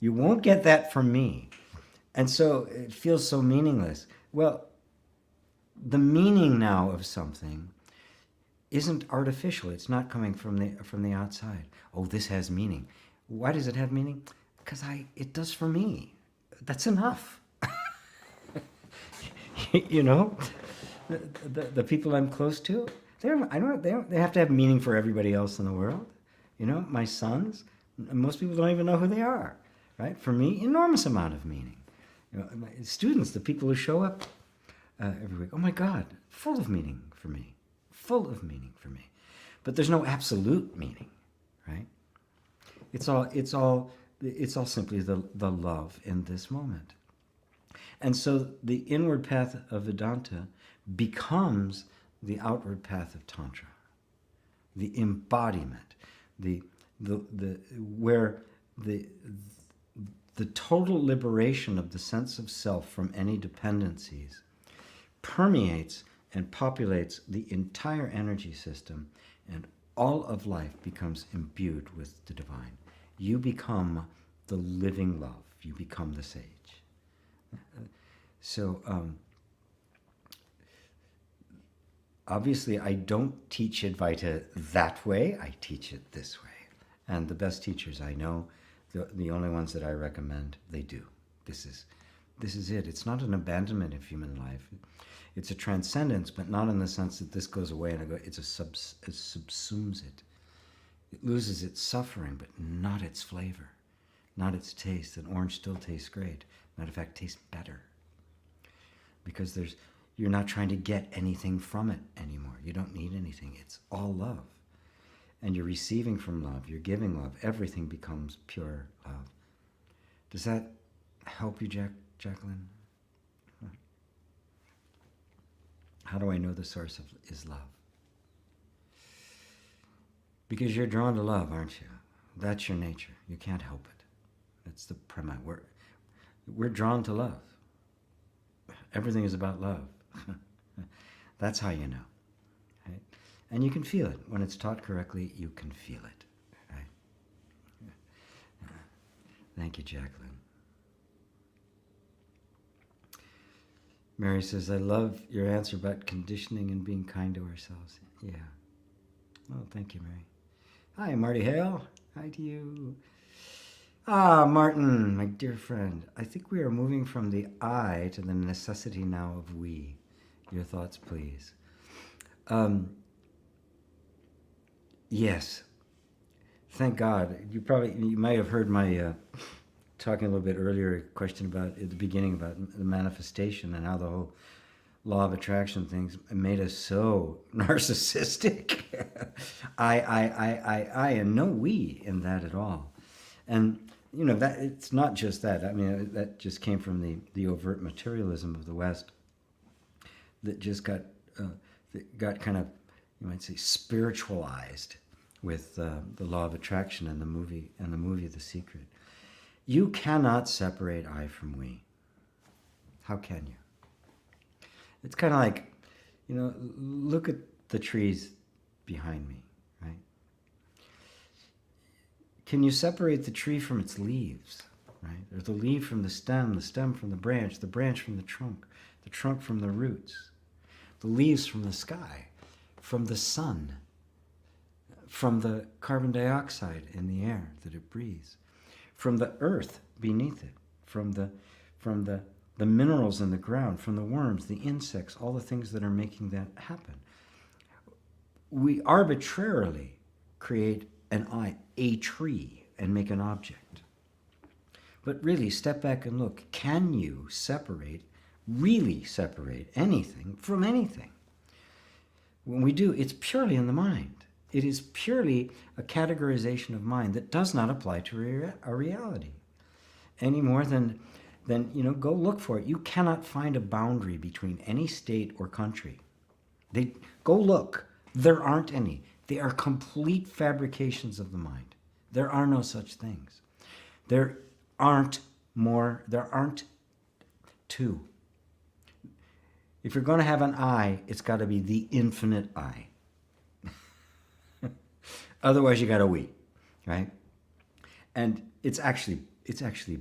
you won't get that from me. And so it feels so meaningless. Well, the meaning now of something isn't artificial. It's not coming from the outside. Oh, this has meaning. Why does it have meaning? Because it does for me. That's enough. You know, the people I'm close to, they have to have meaning for everybody else in the world. You know, my sons, most people don't even know who they are. Right? For me, enormous amount of meaning. You know, my students, the people who show up every week, oh my God, full of meaning for me. Full of meaning for me. But there's no absolute meaning, right? It's all simply the love in this moment. And so the inward path of Vedanta becomes the outward path of Tantra, the embodiment, where the total liberation of the sense of self from any dependencies permeates and populates the entire energy system, and all of life becomes imbued with the divine. You become the living love. You become the sage. So, obviously, I don't teach Advaita that way. I teach it this way. And the best teachers I know, the only ones that I recommend, they do. This is it. It's not an abandonment of human life. It's a transcendence, but not in the sense that this goes away and it subsumes it. It loses its suffering, but not its flavor, not its taste. An orange still tastes great. Matter of fact, tastes better. Because you're not trying to get anything from it anymore. You don't need anything. It's all love. And you're receiving from love. You're giving love. Everything becomes pure love. Does that help you, Jacqueline? How do I know the source is love? Because you're drawn to love, aren't you? That's your nature. You can't help it. That's the premise. We're drawn to love. Everything is about love. That's how you know. Right? And you can feel it. When it's taught correctly, you can feel it. Right? Thank you, Jacqueline. Mary says, I love your answer about conditioning and being kind to ourselves. Yeah. Oh, thank you, Mary. Hi, Marty Hale. Hi to you. Ah, Martin, my dear friend. I think we are moving from the I to the necessity now of we. Your thoughts, please. Yes. Thank God. You might have heard my talking a little bit earlier, a question about at the beginning about the manifestation and how the whole law of attraction things made us so narcissistic. I, and no we in that at all. And that it's not just that. I mean, that just came from the overt materialism of the West that just got kind of, you might say, spiritualized with the law of attraction and the movie The Secret. You cannot separate I from we. How can you? It's kind of like, look at the trees behind me, right? Can you separate the tree from its leaves, right? Or the leaf from the stem from the branch from the trunk from the roots, the leaves from the sky, from the sun, from the carbon dioxide in the air that it breathes, from the earth beneath it, from the minerals in the ground, from the worms, the insects, all the things that are making that happen. We arbitrarily create a tree, and make an object. But really, step back and look. Can you really separate anything from anything? When we do, it's purely in the mind. It is purely a categorization of mind that does not apply to a reality. Any more than go look for it. You cannot find a boundary between any state or country. Go look. There aren't any. They are complete fabrications of the mind. There are no such things. There aren't two. If you're going to have an I, it's got to be the infinite I. Otherwise, you got a we, right? And it's actually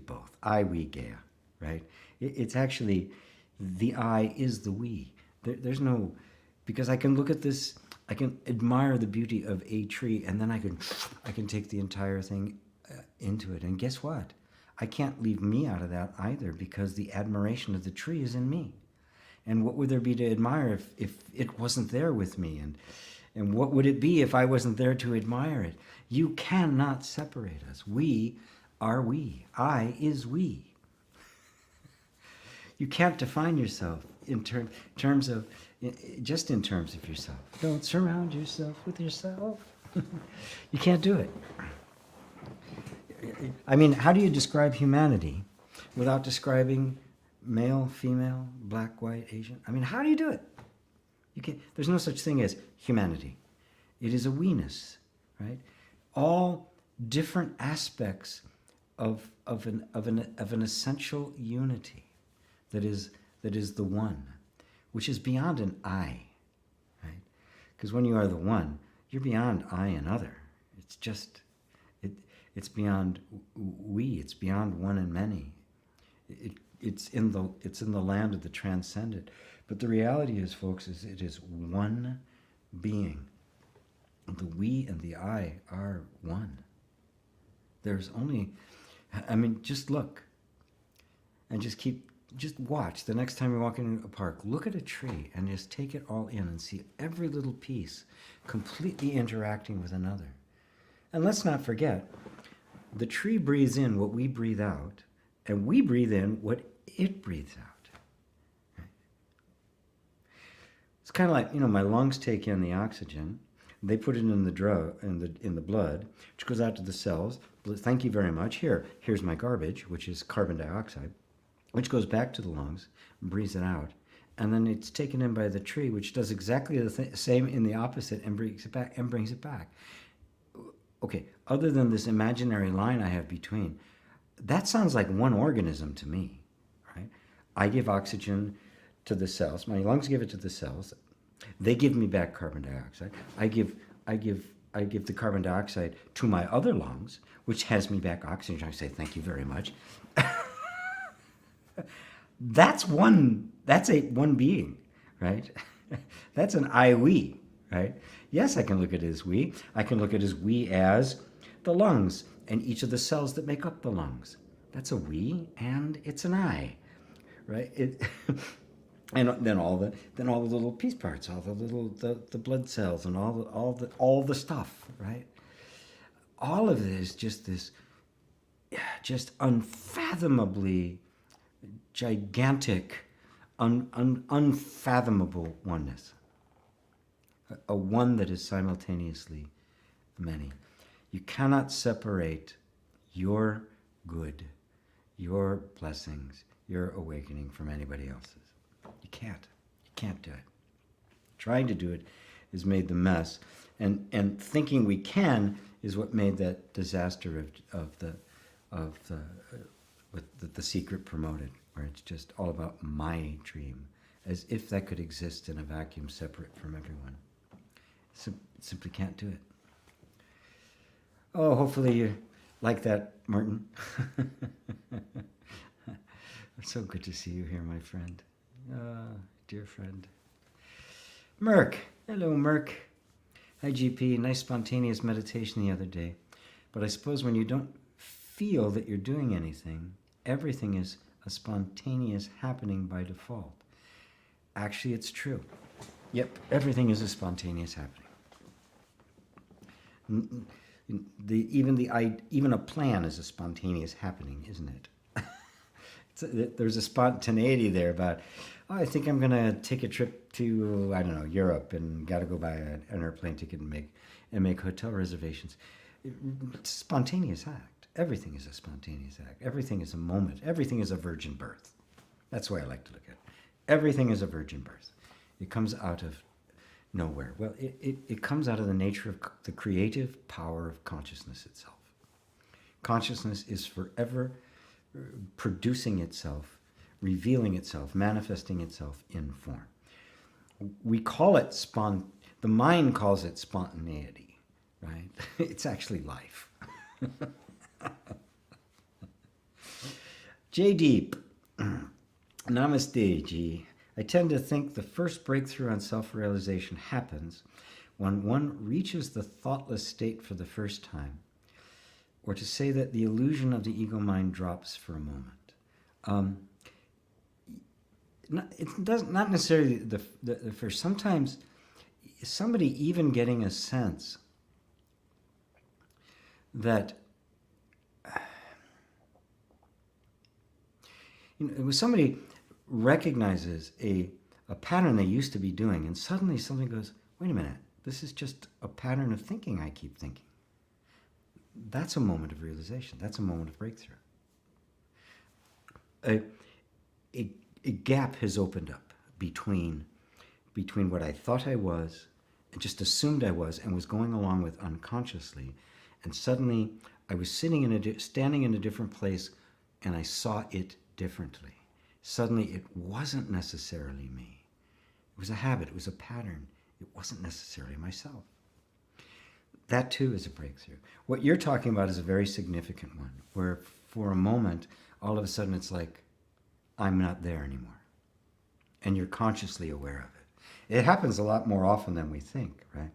both. I, we, Gaia, right? It's actually, the I is the we. There's no, because I can look at this, I can admire the beauty of a tree, and then I can take the entire thing into it. And guess what? I can't leave me out of that either, because the admiration of the tree is in me. And what would there be to admire if it wasn't there with me? And what would it be if I wasn't there to admire it? You cannot separate us. We are we. I is we. You can't define yourself terms of, just in terms of yourself. Don't surround yourself with yourself. You can't do it. I mean, how do you describe humanity without describing male, female, black, white, Asian? I mean, how do you do it? You can't. There's no such thing as humanity. It is a we-ness, right? All different aspects of an essential unity that is the one, which is beyond an I, right? Because when you are the one, you're beyond I and other. It's just, it's beyond we. It's beyond one and many. It's in the land of the transcendent. But the reality is, folks, is it is one being. The we and the I are one. There's only, I mean, just look and just watch. The next time you're walking in a park, look at a tree and just take it all in and see every little piece completely interacting with another. And let's not forget, the tree breathes in what we breathe out, and we breathe in what it breathes out. Right? It's kind of like, my lungs take in the oxygen. They put it in the blood, which goes out to the cells. Thank you very much. Here's my garbage, which is carbon dioxide, which goes back to the lungs, breathes it out, and then it's taken in by the tree, which does exactly the same in the opposite and brings it back. Okay, other than this imaginary line I have between, that sounds like one organism to me, right? I give oxygen to the cells. My lungs give it to the cells. They give me back carbon dioxide. I give the carbon dioxide to my other lungs, which has me back oxygen. I say, thank you very much. That's one being, right? That's an I we, right? Yes, I can look at it as we. I can look at it as we as the lungs and each of the cells that make up the lungs. That's a we, and it's an I, right? And then all the little piece parts, all the blood cells, and all the stuff, right? All of it is just this, just unfathomably gigantic, unfathomable oneness. A one that is simultaneously many. You cannot separate your good, your blessings, your awakening from anybody else's. You can't. You can't do it. Trying to do it has made the mess, and thinking we can is what made that disaster of the secret promoted, where it's just all about my dream, as if that could exist in a vacuum separate from everyone. Simply can't do it. Oh, hopefully you like that, Martin. It's so good to see you here, my friend. Dear friend. Merck. Hello, Merck. Hi, GP. Nice spontaneous meditation the other day. But I suppose when you don't feel that you're doing anything, everything is a spontaneous happening by default. Actually, it's true. Yep, everything is a spontaneous happening. Even a plan is a spontaneous happening, isn't it? There's a spontaneity there about, I think I'm going to take a trip to, I don't know, Europe, and got to go buy an airplane ticket and make hotel reservations. It's a spontaneous act. Everything is a spontaneous act. Everything is a moment. Everything is a virgin birth. That's the way I like to look at it. Everything is a virgin birth. It comes out of nowhere. Well, it comes out of the nature of the creative power of consciousness itself. Consciousness is forever producing itself, revealing itself, manifesting itself in form. We call it the mind calls it spontaneity, right? It's actually life. J Deep. Namaste, G. I tend to think the first breakthrough on self-realization happens when one reaches the thoughtless state for the first time, or to say that the illusion of the ego mind drops for a moment. It doesn't, not necessarily the first. Sometimes somebody even getting a sense that it was somebody recognizes a pattern they used to be doing, and suddenly something goes, wait a minute, this is just a pattern of thinking I keep thinking. That's a moment of realization. That's a moment of breakthrough. A gap has opened up between what I thought I was and just assumed I was and was going along with unconsciously, and suddenly I was standing in a different place, and I saw it differently. Suddenly it wasn't necessarily me. It was a habit. It was a pattern. It wasn't necessarily myself. That too is a breakthrough. What you're talking about is a very significant one, where for a moment, all of a sudden it's like, I'm not there anymore. And you're consciously aware of it. It happens a lot more often than we think, right?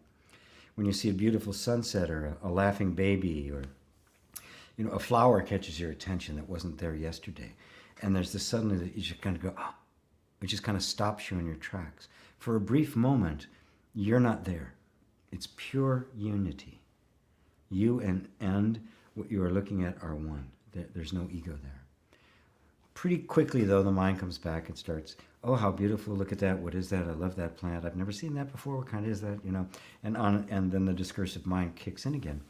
When you see a beautiful sunset or a laughing baby, or a flower catches your attention that wasn't there yesterday. And there's this suddenly that you just kind of go, oh, it just kind of stops you in your tracks. For a brief moment, you're not there. It's pure unity. You and what you are looking at are one. There's no ego there. Pretty quickly, though, the mind comes back and starts, oh, how beautiful, look at that, what is that, I love that plant, I've never seen that before, what kind is that, and then the discursive mind kicks in again.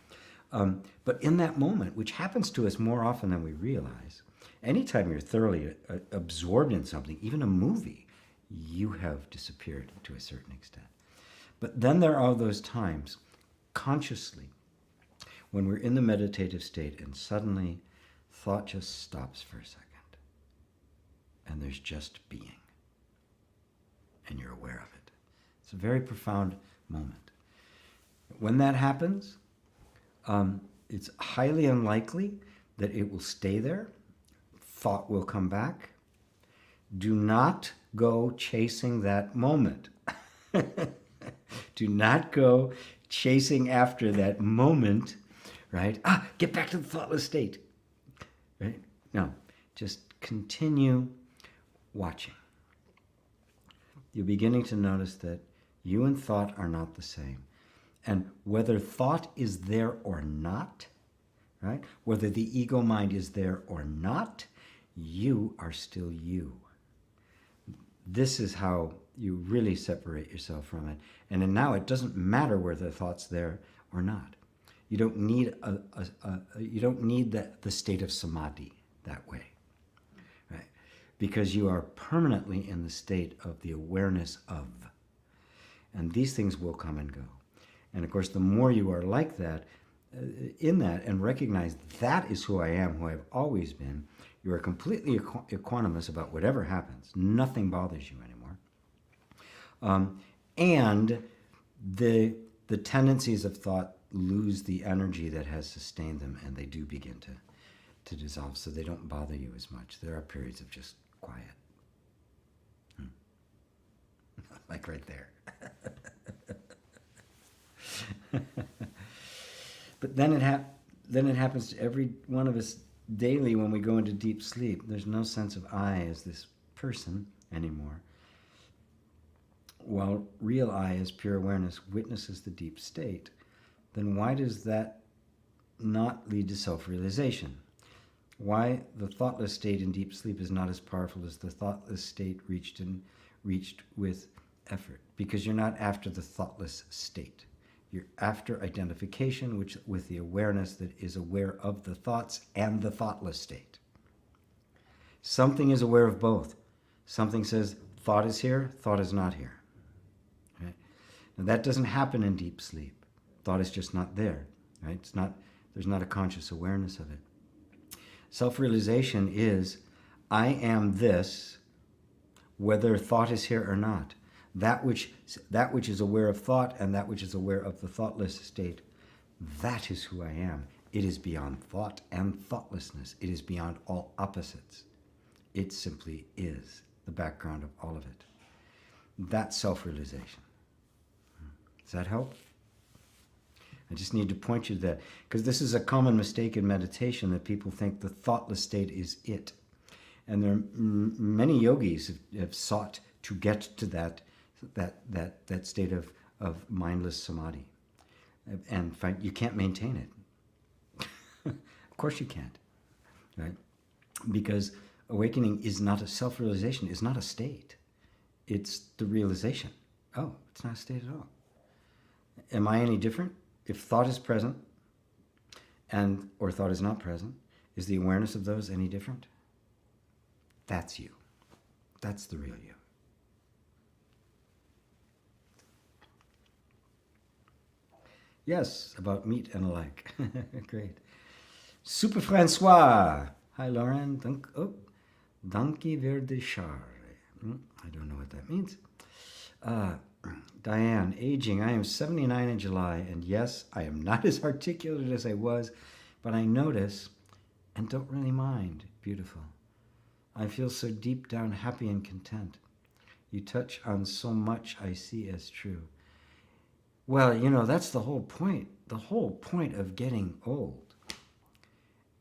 But in that moment, which happens to us more often than we realize, anytime you're thoroughly absorbed in something, even a movie, you have disappeared to a certain extent. But then there are those times, consciously, when we're in the meditative state and suddenly thought just stops for a second. And there's just being. And you're aware of it. It's a very profound moment. When that happens, it's highly unlikely that it will stay there. Thought will come back. Do not go chasing that moment. Do not go chasing after that moment, right? Get back to the thoughtless state, right? No, just continue watching. You're beginning to notice that you and thought are not the same. And whether thought is there or not, right? Whether the ego mind is there or not, you are still you. This is how you really separate yourself from it. And then now it doesn't matter whether the thought's there or not. You don't need the state of samadhi that way, right? Because you are permanently in the state of the awareness of. And these things will come and go. And of course, the more you are like that, in that, and recognize that is who I am, who I've always been, you are completely equanimous about whatever happens. Nothing bothers you anymore. And the tendencies of thought lose the energy that has sustained them, and they do begin to dissolve, so they don't bother you as much. There are periods of just quiet. Like right there. But then it happens to every one of us daily when we go into deep sleep. There's no sense of I as this person anymore. While real I as pure awareness witnesses the deep state, then why does that not lead to self-realization? Why the thoughtless state in deep sleep is not as powerful as the thoughtless state reached with effort? Because you're not after the thoughtless state. You're after identification with the awareness that is aware of the thoughts and the thoughtless state. Something is aware of both. Something says thought is here, thought is not here. Right? Now that doesn't happen in deep sleep. Thought is just not there. Right? There's not a conscious awareness of it. Self-realization is, I am this, whether thought is here or not. That which is aware of thought and that which is aware of the thoughtless state, that is who I am. It is beyond thought and thoughtlessness. It is beyond all opposites. It simply is the background of all of it. That's self-realization. Does that help? I just need to point you to that, because this is a common mistake in meditation, that people think the thoughtless state is it. And there are many yogis have sought to get to that state of mindless samadhi. And you can't maintain it. Of course you can't, right? Because Awakening is not a self-realization, is not a state. It's the realization. Oh, it's not a state at all. Am I any different? If thought is present or thought is not present, is the awareness of those any different? That's you. That's the real you. Yes, about meat and alike. Great. Super Francois. Hi, Lauren. Danke verde char. I don't know what that means. Diane, aging. I am 79 in July, and yes, I am not as articulate as I was, but I notice and don't really mind. Beautiful. I feel so deep down happy and content. You touch on so much I see as true. Well, you know, that's the whole point. The whole point of getting old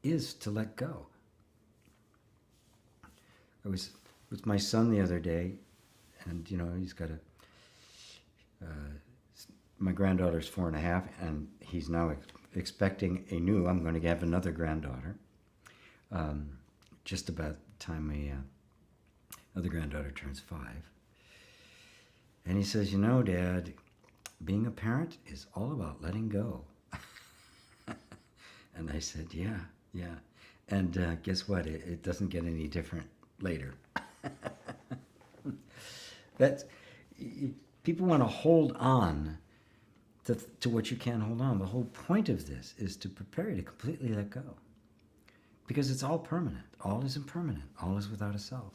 is to let go. I was with my son the other day, and, you know, he's got my granddaughter's 4.5, and he's now expecting I'm going to have another granddaughter. Just about the time my other granddaughter turns 5. And he says, you know, Dad, being a parent is all about letting go. And I said, yeah. And guess what? It doesn't get any different later. People want to hold on to what you can't hold on. The whole point of this is to prepare you to completely let go. Because it's all permanent. All is impermanent. All is without a self.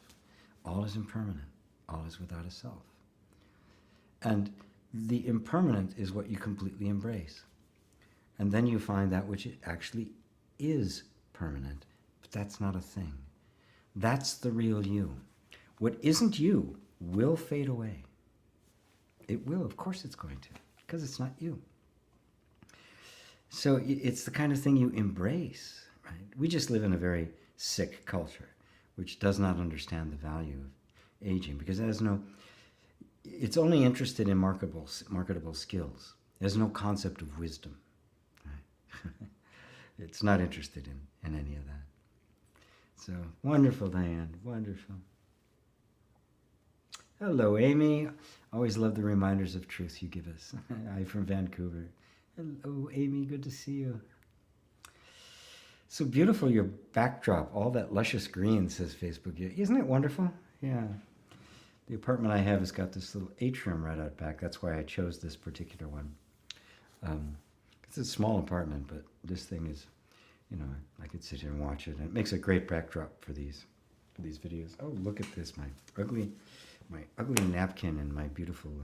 All is impermanent. All is without a self. And the impermanent is what you completely embrace. And then you find that which actually is permanent. But that's not a thing. That's the real you. What isn't you will fade away. It will, of course it's going to, because it's not you. So it's the kind of thing you embrace, right? We just live in a very sick culture, which does not understand the value of aging, because it's only interested in marketable skills. There's no concept of wisdom. Right? It's not interested in any of that. So, wonderful, Diane, wonderful. Hello, Amy. Always love the reminders of truth you give us. I'm from Vancouver. Hello, Amy, good to see you. So beautiful, your backdrop, all that luscious green, says Facebook. Isn't it wonderful? Yeah. The apartment I have has got this little atrium right out back. That's why I chose this particular one. It's a small apartment, but this thing is, you know, I could sit here and watch it. And it makes a great backdrop for these videos. Oh, look at this, my ugly napkin and my beautiful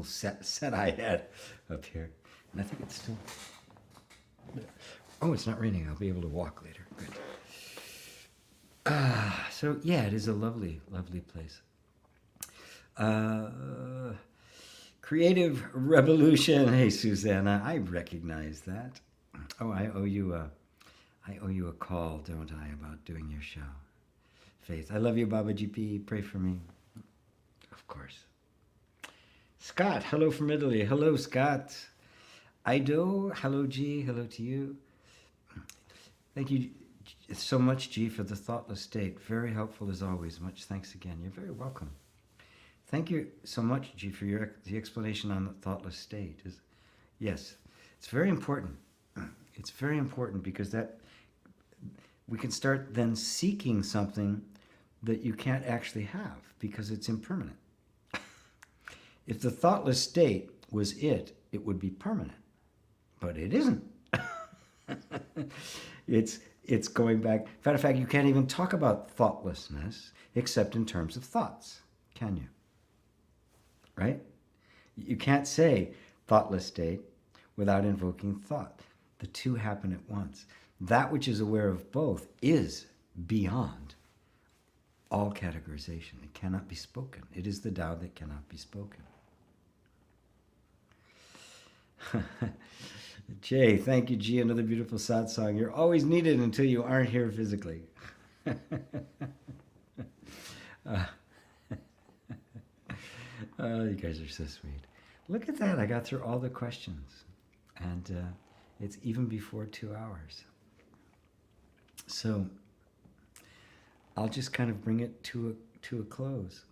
set I had up here. And I think it's still... Oh, it's not raining. I'll be able to walk later. Good. So, yeah, it is a lovely, lovely place. Creative Revolution. Hey, Susanna, I recognize that. Oh, I owe you a call, don't I, about doing your show. Faith, I love you, Baba GP. Pray for me. Of course. Scott, hello from Italy. Hello, Scott. Ido, hello, G. Hello to you. Thank you so much, G, for the thoughtless state. Very helpful as always. Much thanks again. You're very welcome. Thank you so much, G, for the explanation on the thoughtless state. Yes, it's very important. It's very important because that we can start then seeking something that you can't actually have because it's impermanent. If the thoughtless state was it would be permanent. But it isn't. It's going back. Matter of fact, you can't even talk about thoughtlessness except in terms of thoughts, can you? Right? You can't say thoughtless state without invoking thought. The two happen at once. That which is aware of both is beyond all categorization. It cannot be spoken. It is the Tao that cannot be spoken. Jay, thank you, G. Another beautiful satsang. You're always needed until you aren't here physically. Oh, you guys are so sweet. Look at that. I got through all the questions. And it's even before 2 hours. So I'll just kind of bring it to a close.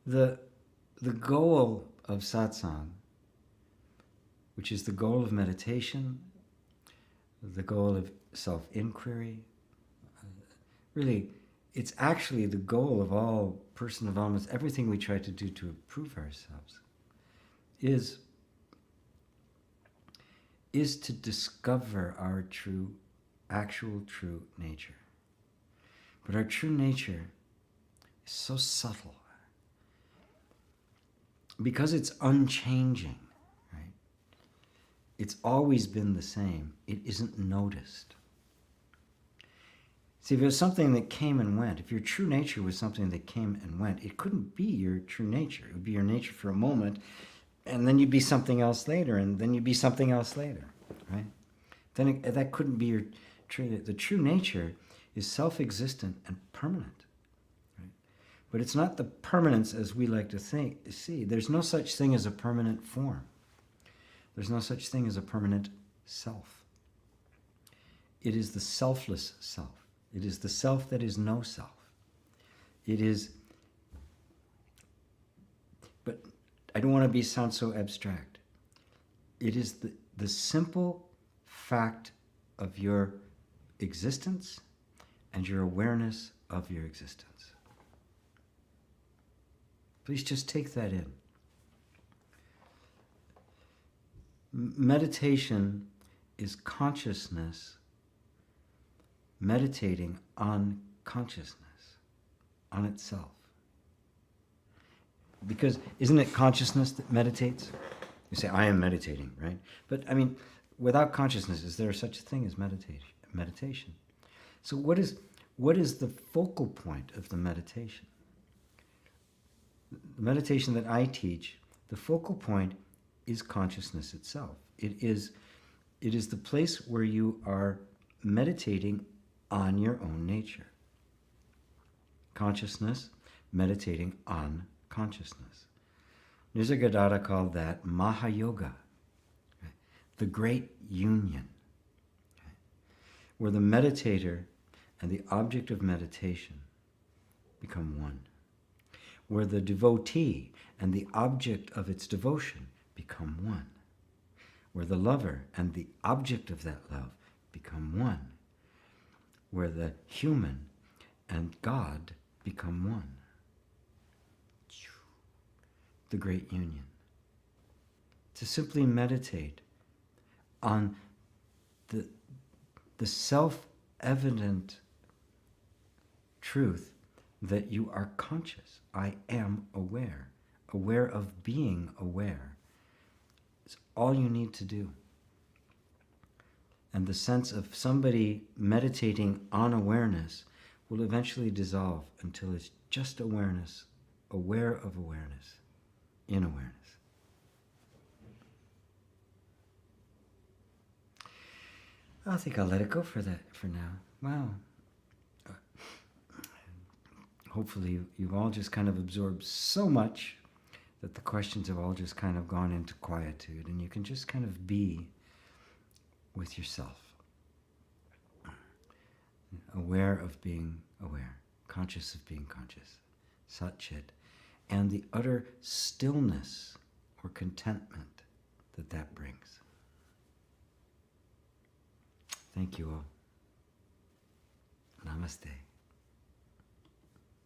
The goal of satsang, which is the goal of meditation, the goal of self-inquiry, really, it's actually the goal of all person developments, everything we try to do to improve ourselves, is to discover our actual true nature. But our true nature is so subtle. Because it's unchanging, right? It's always been the same. It isn't noticed. See, if it was something that came and went, if your true nature was something that came and went, it couldn't be your true nature. It would be your nature for a moment, and then you'd be something else later, and then you'd be something else later, right? Then that couldn't be your true. The true nature is self-existent and permanent, right? But it's not the permanence as we like to see. There's no such thing as a permanent form. There's no such thing as a permanent self. It is the selfless self. It is the self that is no self. It is, but I don't want to sound so abstract. It is the simple fact of your existence and your awareness of your existence. Please just take that in. Meditation is consciousness meditating on consciousness, on itself. Because isn't it consciousness that meditates? You say, I am meditating, right? But I mean, without consciousness, is there such a thing as meditation? So what is the focal point of the meditation? The meditation that I teach, the focal point is consciousness itself. It is the place where you are meditating on your own nature. Consciousness meditating on consciousness. Nisargadatta called that Mahayoga, right? The great union, right? Where the meditator and the object of meditation become one. Where the devotee and the object of its devotion become one. Where the lover and the object of that love become one. Where the human and God become one. The great union. To simply meditate on the self-evident truth that you are conscious. I am aware. Aware of being aware. It's all you need to do. And the sense of somebody meditating on awareness will eventually dissolve until it's just awareness, aware of awareness, in awareness. I think I'll let it go for now. Wow. Hopefully you've all just kind of absorbed so much that the questions have all just kind of gone into quietude, and you can just kind of be with yourself, aware of being aware, conscious of being conscious, Sat-Chit, and the utter stillness or contentment that brings. Thank you all. Namaste.